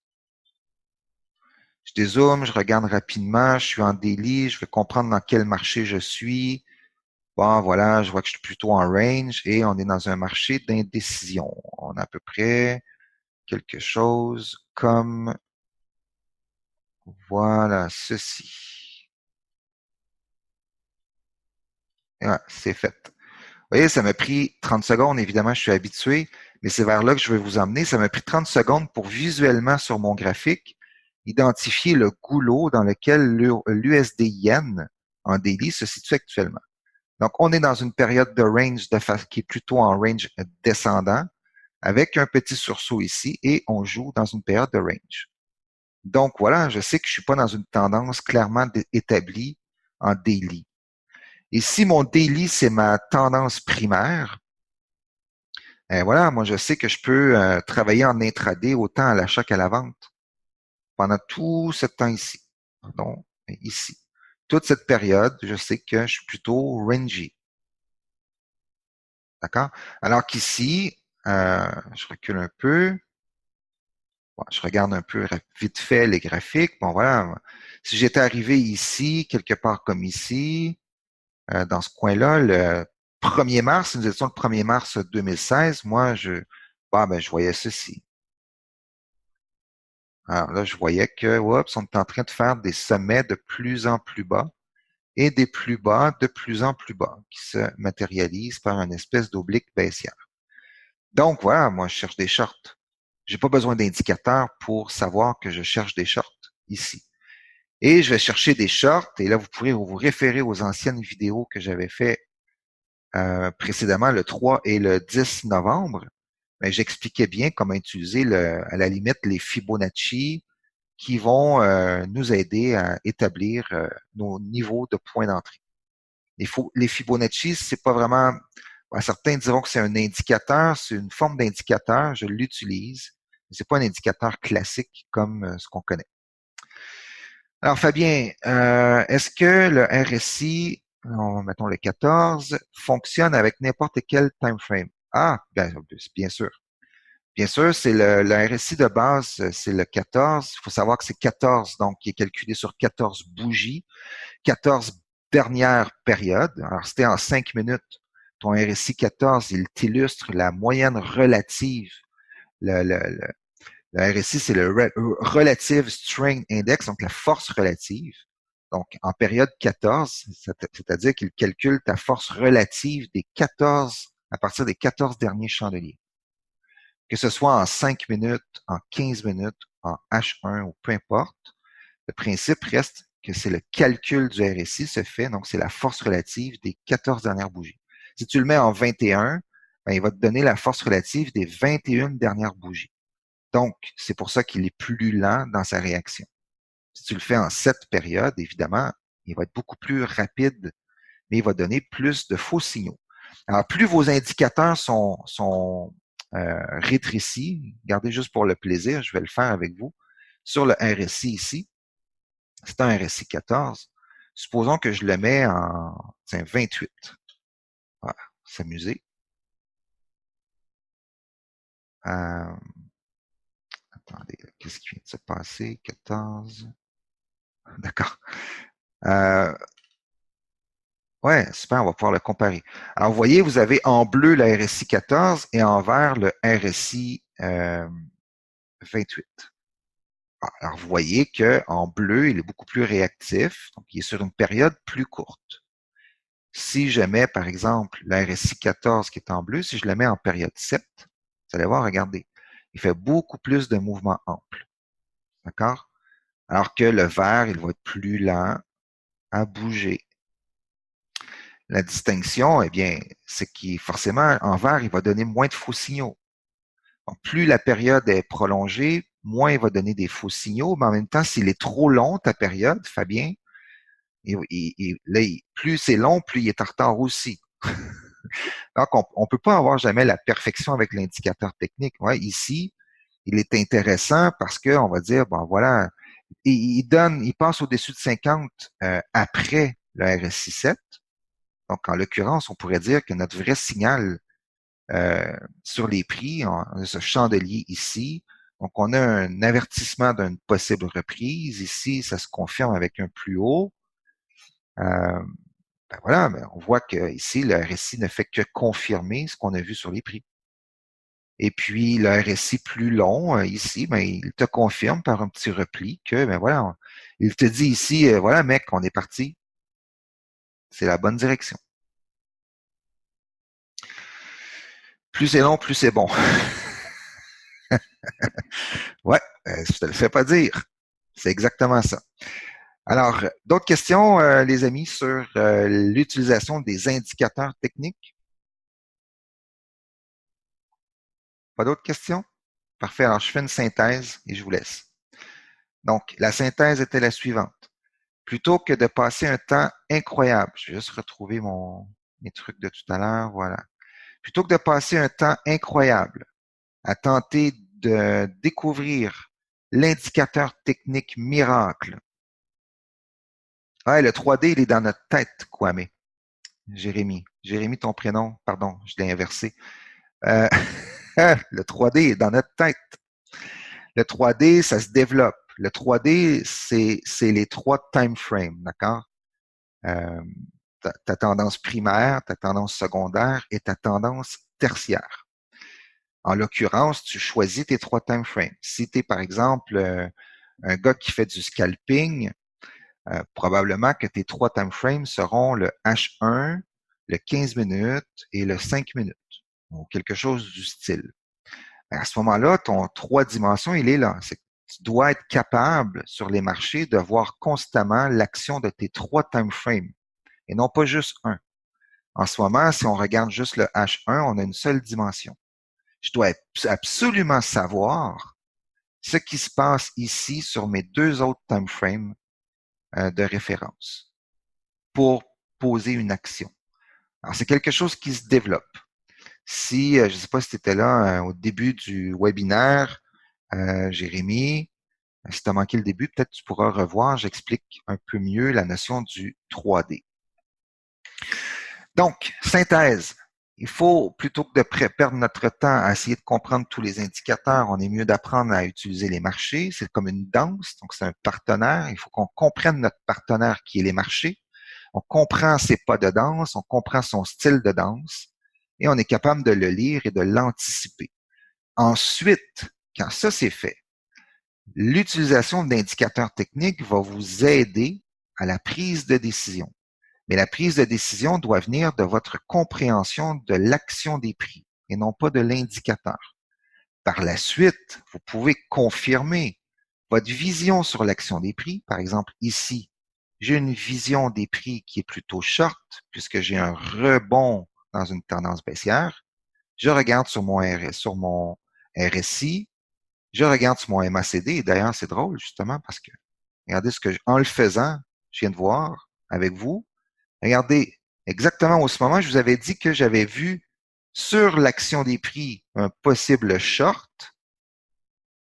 je dézoome, je regarde rapidement, je suis en daily, je vais comprendre dans quel marché je suis. Bon, voilà, je vois que je suis plutôt en range et on est dans un marché d'indécision. On a à peu près quelque chose comme, voilà, ceci. Ouais, c'est fait. Vous voyez, ça m'a pris 30 secondes. Évidemment, je suis habitué, mais c'est vers là que je vais vous emmener. Ça m'a pris 30 secondes pour visuellement sur mon graphique identifier le goulot dans lequel l'USD yen en daily se situe actuellement. Donc, on est dans une période de range qui est plutôt en range descendant avec un petit sursaut ici et on joue dans une période de range. Donc, voilà, je sais que je suis pas dans une tendance clairement établie en daily. Et si mon daily, c'est ma tendance primaire, voilà, moi, je sais que je peux travailler en intraday autant à l'achat qu'à la vente pendant tout ce temps ici. Pardon, ici. Toute cette période, je sais que je suis plutôt rangy. D'accord? Alors qu'ici, je recule un peu. Bon, je regarde un peu vite fait les graphiques. Bon, voilà. Si j'étais arrivé ici, quelque part comme ici, dans ce coin-là, le 1er mars, nous étions le 1er mars 2016, moi, je voyais ceci. Alors là, je voyais que, oups, on est en train de faire des sommets de plus en plus bas et des plus bas de plus en plus bas qui se matérialisent par une espèce d'oblique baissière. Donc, voilà, moi, je cherche des shorts. J'ai pas besoin d'indicateurs pour savoir que je cherche des shorts ici. Et je vais chercher des shorts et là, vous pourrez vous référer aux anciennes vidéos que j'avais fait précédemment, le 3 et le 10 novembre. Mais j'expliquais bien comment utiliser, à la limite, les Fibonacci qui vont nous aider à établir nos niveaux de points d'entrée. Les Fibonacci, c'est pas vraiment. Certains diront que c'est un indicateur, c'est une forme d'indicateur, je l'utilise, mais c'est pas un indicateur classique comme ce qu'on connaît. Alors, Fabien, est-ce que le RSI, mettons le 14, fonctionne avec n'importe quel time frame? Ah, bien sûr. Bien sûr, c'est le RSI de base, c'est le 14. Il faut savoir que c'est 14, donc qui est calculé sur 14 bougies, 14 dernières périodes. Alors, c'était en 5 minutes. Ton RSI 14, il t'illustre la moyenne relative. Le RSI, c'est le Relative Strength Index, donc la force relative. Donc, en période 14, c'est-à-dire qu'il calcule ta force relative des 14, à partir des 14 derniers chandeliers. Que ce soit en 5 minutes, en 15 minutes, en H1 ou peu importe, le principe reste que c'est le calcul du RSI se fait, donc c'est la force relative des 14 dernières bougies. Si tu le mets en 21, ben, il va te donner la force relative des 21 dernières bougies. Donc, c'est pour ça qu'il est plus lent dans sa réaction. Si tu le fais en 7 périodes, évidemment, il va être beaucoup plus rapide, mais il va donner plus de faux signaux. Alors, plus vos indicateurs sont rétrécis, regardez juste pour le plaisir, je vais le faire avec vous, sur le RSI ici, c'est un RSI 14. Supposons que je le mets en 28. Voilà, s'amuser. Euh, attendez, qu'est-ce qui vient de se passer? 14. D'accord. Ouais, super, on va pouvoir le comparer. Alors, vous voyez, vous avez en bleu le RSI 14 et en vert le RSI 28. Alors, vous voyez qu'en bleu, il est beaucoup plus réactif, donc il est sur une période plus courte. Si je mets, par exemple, le RSI 14 qui est en bleu, si je le mets en période 7, vous allez voir, regardez, il fait beaucoup plus de mouvements amples. D'accord? Alors que le vert, il va être plus lent à bouger. La distinction, eh bien, c'est qu'il forcément, en vert, il va donner moins de faux signaux. Donc, plus la période est prolongée, moins il va donner des faux signaux, mais en même temps, s'il est trop long, ta période, Fabien, là, plus c'est long, plus il est en retard aussi. Donc, on ne peut pas avoir jamais la perfection avec l'indicateur technique. Ouais, ici, il est intéressant parce que on va dire, bon, voilà, il passe au-dessus de 50 après le RSI 7. Donc, en l'occurrence, on pourrait dire que notre vrai signal sur les prix, on a ce chandelier ici. Donc, on a un avertissement d'une possible reprise. Ici, ça se confirme avec un plus haut. Ben voilà, mais on voit que ici, le RSI ne fait que confirmer ce qu'on a vu sur les prix. Et puis, le RSI plus long, ici, ben, il te confirme par un petit repli que, ben voilà, il te dit ici, voilà, mec, on est parti. C'est la bonne direction. Plus c'est long, plus c'est bon. Ouais, je te le fais pas dire. C'est exactement ça. Alors, d'autres questions, les amis, sur l'utilisation des indicateurs techniques? Pas d'autres questions? Parfait. Alors, je fais une synthèse et je vous laisse. Donc, la synthèse était la suivante. Plutôt que de passer un temps incroyable, je vais juste retrouver mes trucs de tout à l'heure, voilà. Plutôt que de passer un temps incroyable à tenter de découvrir l'indicateur technique miracle. Ah, le 3D, il est dans notre tête, Kwame. Jérémy. Jérémy, ton prénom, pardon, je l'ai inversé. Euh, le 3D est dans notre tête. Le 3D, ça se développe. Le 3D, c'est les trois time frames, d'accord? Euh, ta tendance primaire, ta tendance secondaire et ta tendance tertiaire. En l'occurrence, tu choisis tes trois time frames. Si tu es, par exemple, un gars qui fait du scalping, probablement que tes trois time frames seront le H1, le 15 minutes et le 5 minutes, ou quelque chose du style. À ce moment-là, ton trois dimensions, il est là. C'est que tu dois être capable sur les marchés de voir constamment l'action de tes trois time frames et non pas juste un. En ce moment, si on regarde juste le H1, on a une seule dimension. Je dois absolument savoir ce qui se passe ici sur mes deux autres time frames de référence pour poser une action. Alors, c'est quelque chose qui se développe. Si, je ne sais pas si tu étais là au début du webinaire, Jérémy, si tu as manqué le début, peut-être tu pourras revoir, j'explique un peu mieux la notion du 3D. Donc, synthèse. Il faut, plutôt que de perdre notre temps à essayer de comprendre tous les indicateurs, on est mieux d'apprendre à utiliser les marchés. C'est comme une danse, donc c'est un partenaire. Il faut qu'on comprenne notre partenaire qui est les marchés. On comprend ses pas de danse, on comprend son style de danse et on est capable de le lire et de l'anticiper. Ensuite, quand ça c'est fait, l'utilisation d'indicateurs techniques va vous aider à la prise de décision. Mais la prise de décision doit venir de votre compréhension de l'action des prix et non pas de l'indicateur. Par la suite, vous pouvez confirmer votre vision sur l'action des prix. Par exemple, ici, j'ai une vision des prix qui est plutôt short puisque j'ai un rebond dans une tendance baissière. Je regarde sur mon RSI, je regarde sur mon MACD. Et d'ailleurs, c'est drôle justement parce que regardez en le faisant, je viens de voir avec vous. Regardez, exactement au ce moment, je vous avais dit que j'avais vu sur l'action des prix un possible short,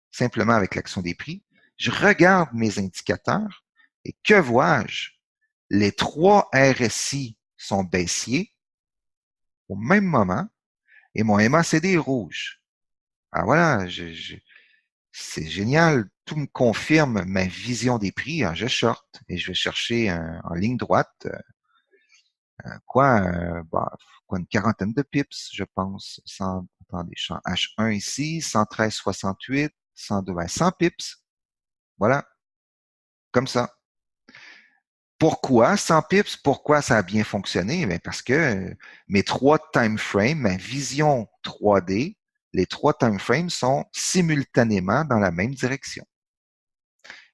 simplement avec l'action des prix. Je regarde mes indicateurs et que vois-je? Les trois RSI sont baissiers au même moment et mon MACD est rouge. Alors voilà, c'est génial. Tout me confirme ma vision des prix. Alors je short et je vais chercher en ligne droite une quarantaine de pips, je pense. Attendez, je suis en H1 ici, 113,68, 102, 100 pips. Voilà, comme ça. Pourquoi 100 pips? Pourquoi ça a bien fonctionné? Bien parce que mes trois time frames, ma vision 3D, les trois time frames sont simultanément dans la même direction.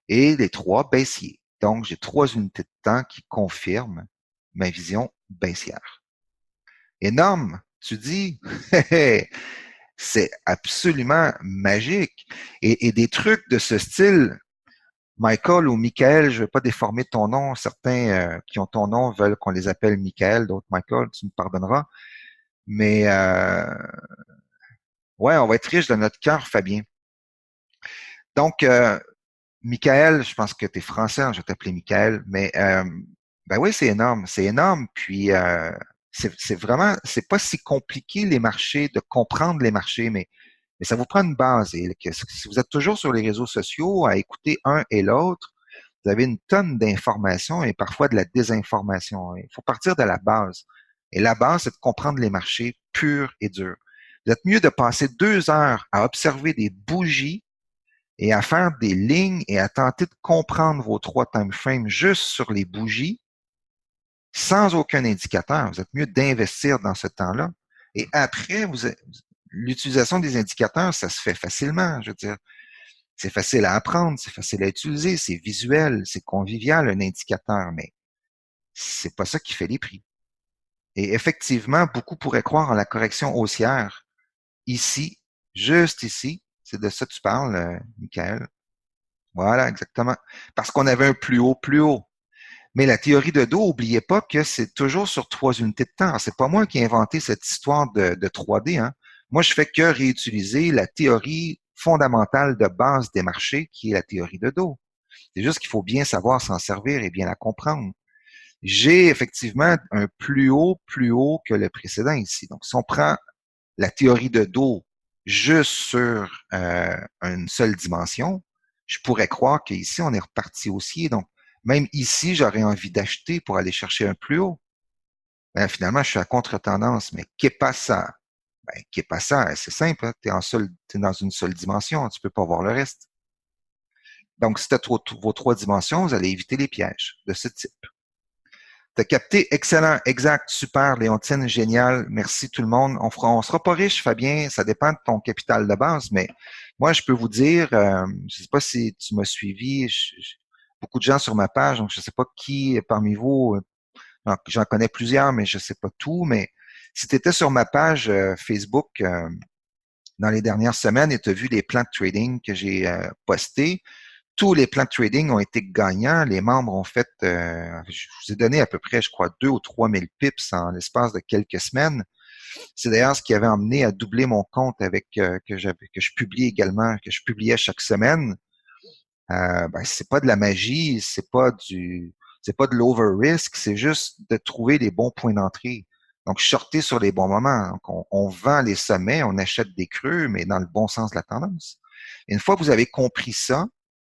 Et les trois baissiers. Donc, j'ai trois unités de temps qui confirment ma vision baissière. Énorme, tu dis, C'est absolument magique. Et des trucs de ce style, Michael ou Michael, je ne vais pas déformer ton nom. Certains qui ont ton nom veulent qu'on les appelle Michael, d'autres Michael, tu me pardonneras. Mais ouais, on va être riche de notre cœur, Fabien. Donc, Michael, je pense que tu es français, hein, je vais t'appeler Michael, mais ben oui, c'est énorme, c'est énorme. Puis c'est vraiment, c'est pas si compliqué les marchés, de comprendre les marchés, mais ça vous prend une base. Et si vous êtes toujours sur les réseaux sociaux à écouter un et l'autre, vous avez une tonne d'informations et parfois de la désinformation. Il faut partir de la base. Et la base, c'est de comprendre les marchés purs et durs. Vous êtes mieux de passer 2 heures à observer des bougies et à faire des lignes et à tenter de comprendre vos 3 time frames juste sur les bougies sans aucun indicateur. Vous êtes mieux d'investir dans ce temps-là. Et après, l'utilisation des indicateurs, ça se fait facilement. Je veux dire, c'est facile à apprendre, c'est facile à utiliser, c'est visuel, c'est convivial, un indicateur, mais c'est pas ça qui fait les prix. Et effectivement, beaucoup pourraient croire en la correction haussière. Ici, juste ici, c'est de ça que tu parles, Michael. Voilà, exactement. Parce qu'on avait un plus haut, plus haut. Mais la théorie de dos, n'oubliez pas que c'est toujours sur 3 unités de temps. C'est pas moi qui ai inventé cette histoire de 3D. Hein. Moi, je fais que réutiliser la théorie fondamentale de base des marchés, qui est la théorie de dos. C'est juste qu'il faut bien savoir s'en servir et bien la comprendre. J'ai effectivement un plus haut que le précédent ici. Donc, si on prend la théorie de dos juste sur une seule dimension, je pourrais croire qu'ici, on est reparti haussier. Donc, même ici, j'aurais envie d'acheter pour aller chercher un plus haut. Ben, finalement, je suis à contre-tendance. Mais qu'est pas ça? Ben, qu'est pas ça? C'est simple. Hein? T'es dans une seule dimension. Tu peux pas voir le reste. Donc, si tu as vos 3 dimensions, vous allez éviter les pièges de ce type. T'as capté, excellent, exact, super, Léontine, génial, merci tout le monde. On sera pas riche, Fabien, ça dépend de ton capital de base, mais moi, je peux vous dire, je sais pas si tu m'as suivi, beaucoup de gens sur ma page, donc je sais pas qui parmi vous, j'en connais plusieurs, mais je sais pas tout, mais si tu étais sur ma page Facebook dans les dernières semaines et tu as vu les plans de trading que j'ai postés, tous les plans de trading ont été gagnants. Les membres ont fait, je vous ai donné à peu près, je crois, 2 ou 3 000 pips en l'espace de quelques semaines. C'est d'ailleurs ce qui avait amené à doubler mon compte avec que je publie également, que je publiais chaque semaine. Ben, c'est pas de la magie, c'est pas de l'over risk, c'est juste de trouver les bons points d'entrée. Donc, shorter sur les bons moments. Donc, on vend les sommets, on achète des creux, mais dans le bon sens de la tendance. Et une fois que vous avez compris ça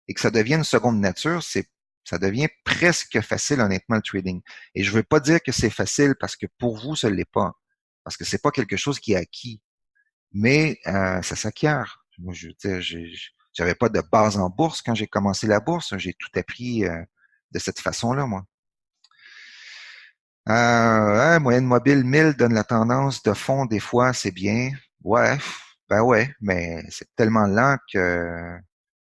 et que ça devient une seconde nature, ça devient presque facile, honnêtement, le trading. Et je veux pas dire que c'est facile parce que pour vous, ce l'est pas. Parce que c'est pas quelque chose qui est acquis. Mais ça s'acquiert. Moi, je veux dire, j'avais pas de base en bourse quand j'ai commencé la bourse. J'ai tout appris de cette façon-là, moi. Moyenne mobile 1000 donne la tendance de fond des fois, c'est bien. Ouais, ben ouais, mais c'est tellement lent que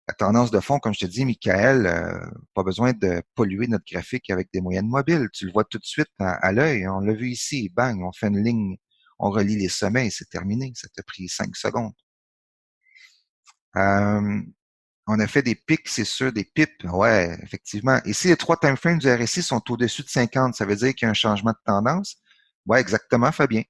la tendance de fond, comme je te dis, Michael, pas besoin de polluer notre graphique avec des moyennes mobiles. Tu le vois tout de suite à l'œil. On l'a vu ici, bang, on fait une ligne, on relie les sommets et c'est terminé. Ça t'a pris 5 secondes. Euh, on a fait des pics, c'est sûr, des pips. Ouais, effectivement. Ici, les 3 time frames du RSI sont au-dessus de 50. Ça veut dire qu'il y a un changement de tendance. Ouais, exactement, Fabien.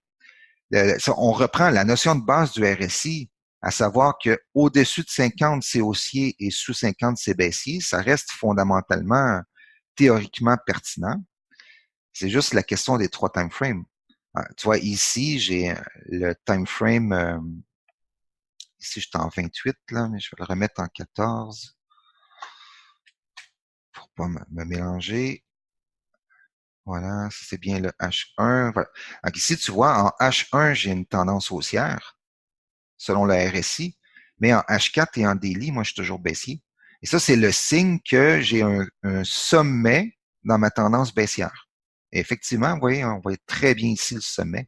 On reprend la notion de base du RSI, à savoir que au-dessus de 50, c'est haussier et sous 50, c'est baissier. Ça reste fondamentalement, théoriquement pertinent. C'est juste la question des 3 time frames. Tu vois, ici, j'ai le time frame, ici, je suis en 28, là, mais je vais le remettre en 14 pour pas me mélanger. Voilà, c'est bien le H1. Voilà. Donc ici, tu vois, en H1, j'ai une tendance haussière selon le RSI, mais en H4 et en daily, moi, je suis toujours baissier. Et ça, c'est le signe que j'ai un sommet dans ma tendance baissière. Et effectivement, vous voyez, on voit très bien ici le sommet.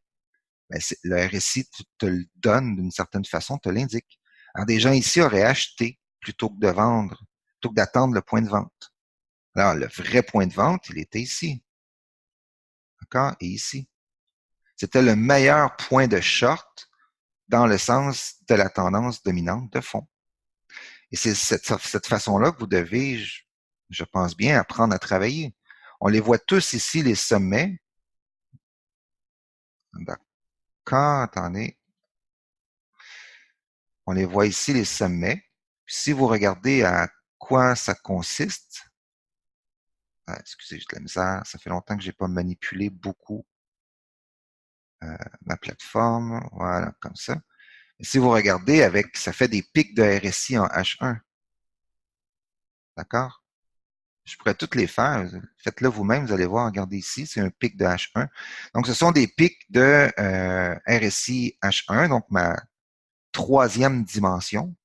Ben, le RSI te le donne d'une certaine façon, te l'indique. Alors, des gens ici auraient acheté plutôt que de vendre, plutôt que d'attendre le point de vente. Alors, le vrai point de vente, il était ici. D'accord? Et ici. C'était le meilleur point de short dans le sens de la tendance dominante de fond. Et c'est cette façon-là que vous devez, je pense bien, apprendre à travailler. On les voit tous ici, les sommets. D'accord, attendez. On les voit ici, les sommets. Si vous regardez à quoi ça consiste, excusez, j'ai de la misère, ça fait longtemps que j'ai pas manipulé beaucoup ma plateforme. Voilà, comme ça. Et si vous regardez avec, ça fait des pics de RSI en H1. D'accord? Je pourrais toutes les faire. Faites-le vous-même, vous allez voir, regardez ici, c'est un pic de H1. Donc, ce sont des pics de RSI H1, donc ma troisième dimension,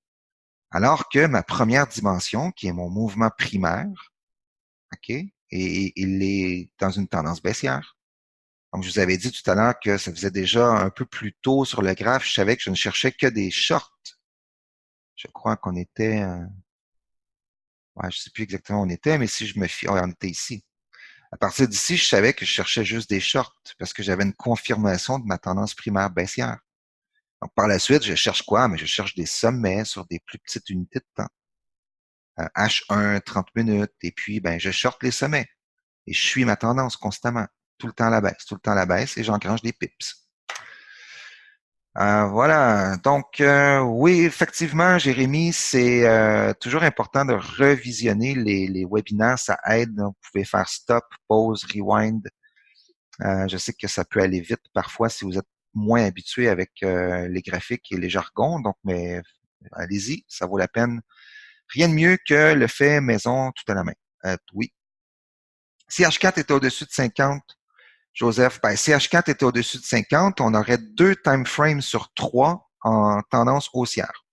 alors que ma première dimension, qui est mon mouvement primaire, OK, et il est dans une tendance baissière. Donc, je vous avais dit tout à l'heure que ça faisait déjà un peu plus tôt sur le graphe, je savais que je ne cherchais que des shorts. Je crois qu'on était, je ne sais plus exactement où on était, mais si je me fie, on était ici. À partir d'ici, je savais que je cherchais juste des shorts parce que j'avais une confirmation de ma tendance primaire baissière. Donc, par la suite, je cherche quoi? Mais je cherche des sommets sur des plus petites unités de temps. H1, 30 minutes, et puis, ben, je shorte les sommets. Et je suis ma tendance constamment. Tout le temps à la baisse, tout le temps à la baisse, et j'engrange des pips. Voilà. Donc, oui, effectivement, Jérémy, c'est toujours important de revisionner les webinaires. Ça aide. Vous pouvez faire stop, pause, rewind. Je sais que ça peut aller vite parfois si vous êtes moins habitué avec les graphiques et les jargons. Donc, mais allez-y, ça vaut la peine. Rien de mieux que le fait maison tout à la main. Oui. Si H4 était au-dessus de 50, Joseph, ben, si H4 était au-dessus de 50, on aurait 2 time frames sur 3 en tendance haussière.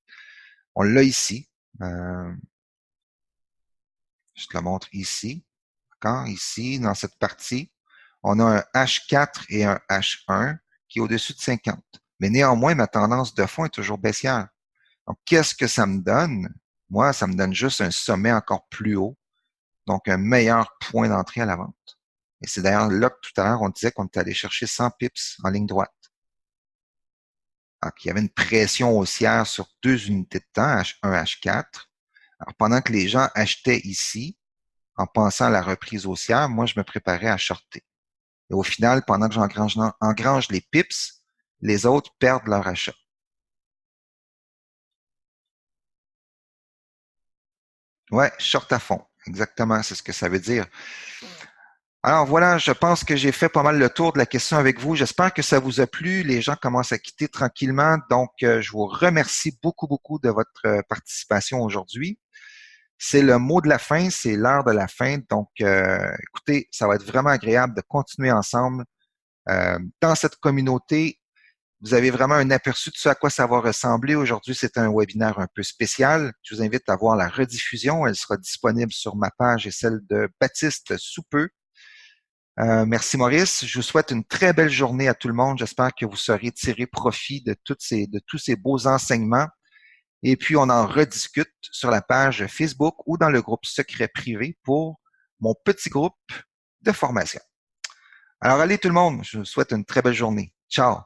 On l'a ici. Je te le montre ici. D'accord? Ici, dans cette partie, on a un H4 et un H1 qui est au-dessus de 50. Mais néanmoins, ma tendance de fond est toujours baissière. Donc, qu'est-ce que ça me donne? Moi, ça me donne juste un sommet encore plus haut, donc un meilleur point d'entrée à la vente. Et c'est d'ailleurs là que tout à l'heure, on disait qu'on était allé chercher 100 pips en ligne droite. Donc, il y avait une pression haussière sur 2 unités de temps, H1, H4. Alors, pendant que les gens achetaient ici, en pensant à la reprise haussière, moi, je me préparais à shorter. Et au final, pendant que j'engrange les pips, les autres perdent leur achat. Ouais, short à fond. Exactement, c'est ce que ça veut dire. Alors voilà, je pense que j'ai fait pas mal le tour de la question avec vous. J'espère que ça vous a plu. Les gens commencent à quitter tranquillement. Donc, je vous remercie beaucoup, beaucoup de votre participation aujourd'hui. C'est le mot de la fin, c'est l'heure de la fin. Donc, écoutez, ça va être vraiment agréable de continuer ensemble dans cette communauté. Vous avez vraiment un aperçu de ce à quoi ça va ressembler. Aujourd'hui, c'est un webinaire un peu spécial. Je vous invite à voir la rediffusion. Elle sera disponible sur ma page et celle de Baptiste sous peu. Merci Maurice. Je vous souhaite une très belle journée à tout le monde. J'espère que vous saurez tirer profit de tous ces beaux enseignements. Et puis, on en rediscute sur la page Facebook ou dans le groupe secret privé pour mon petit groupe de formation. Alors, allez tout le monde, je vous souhaite une très belle journée. Ciao!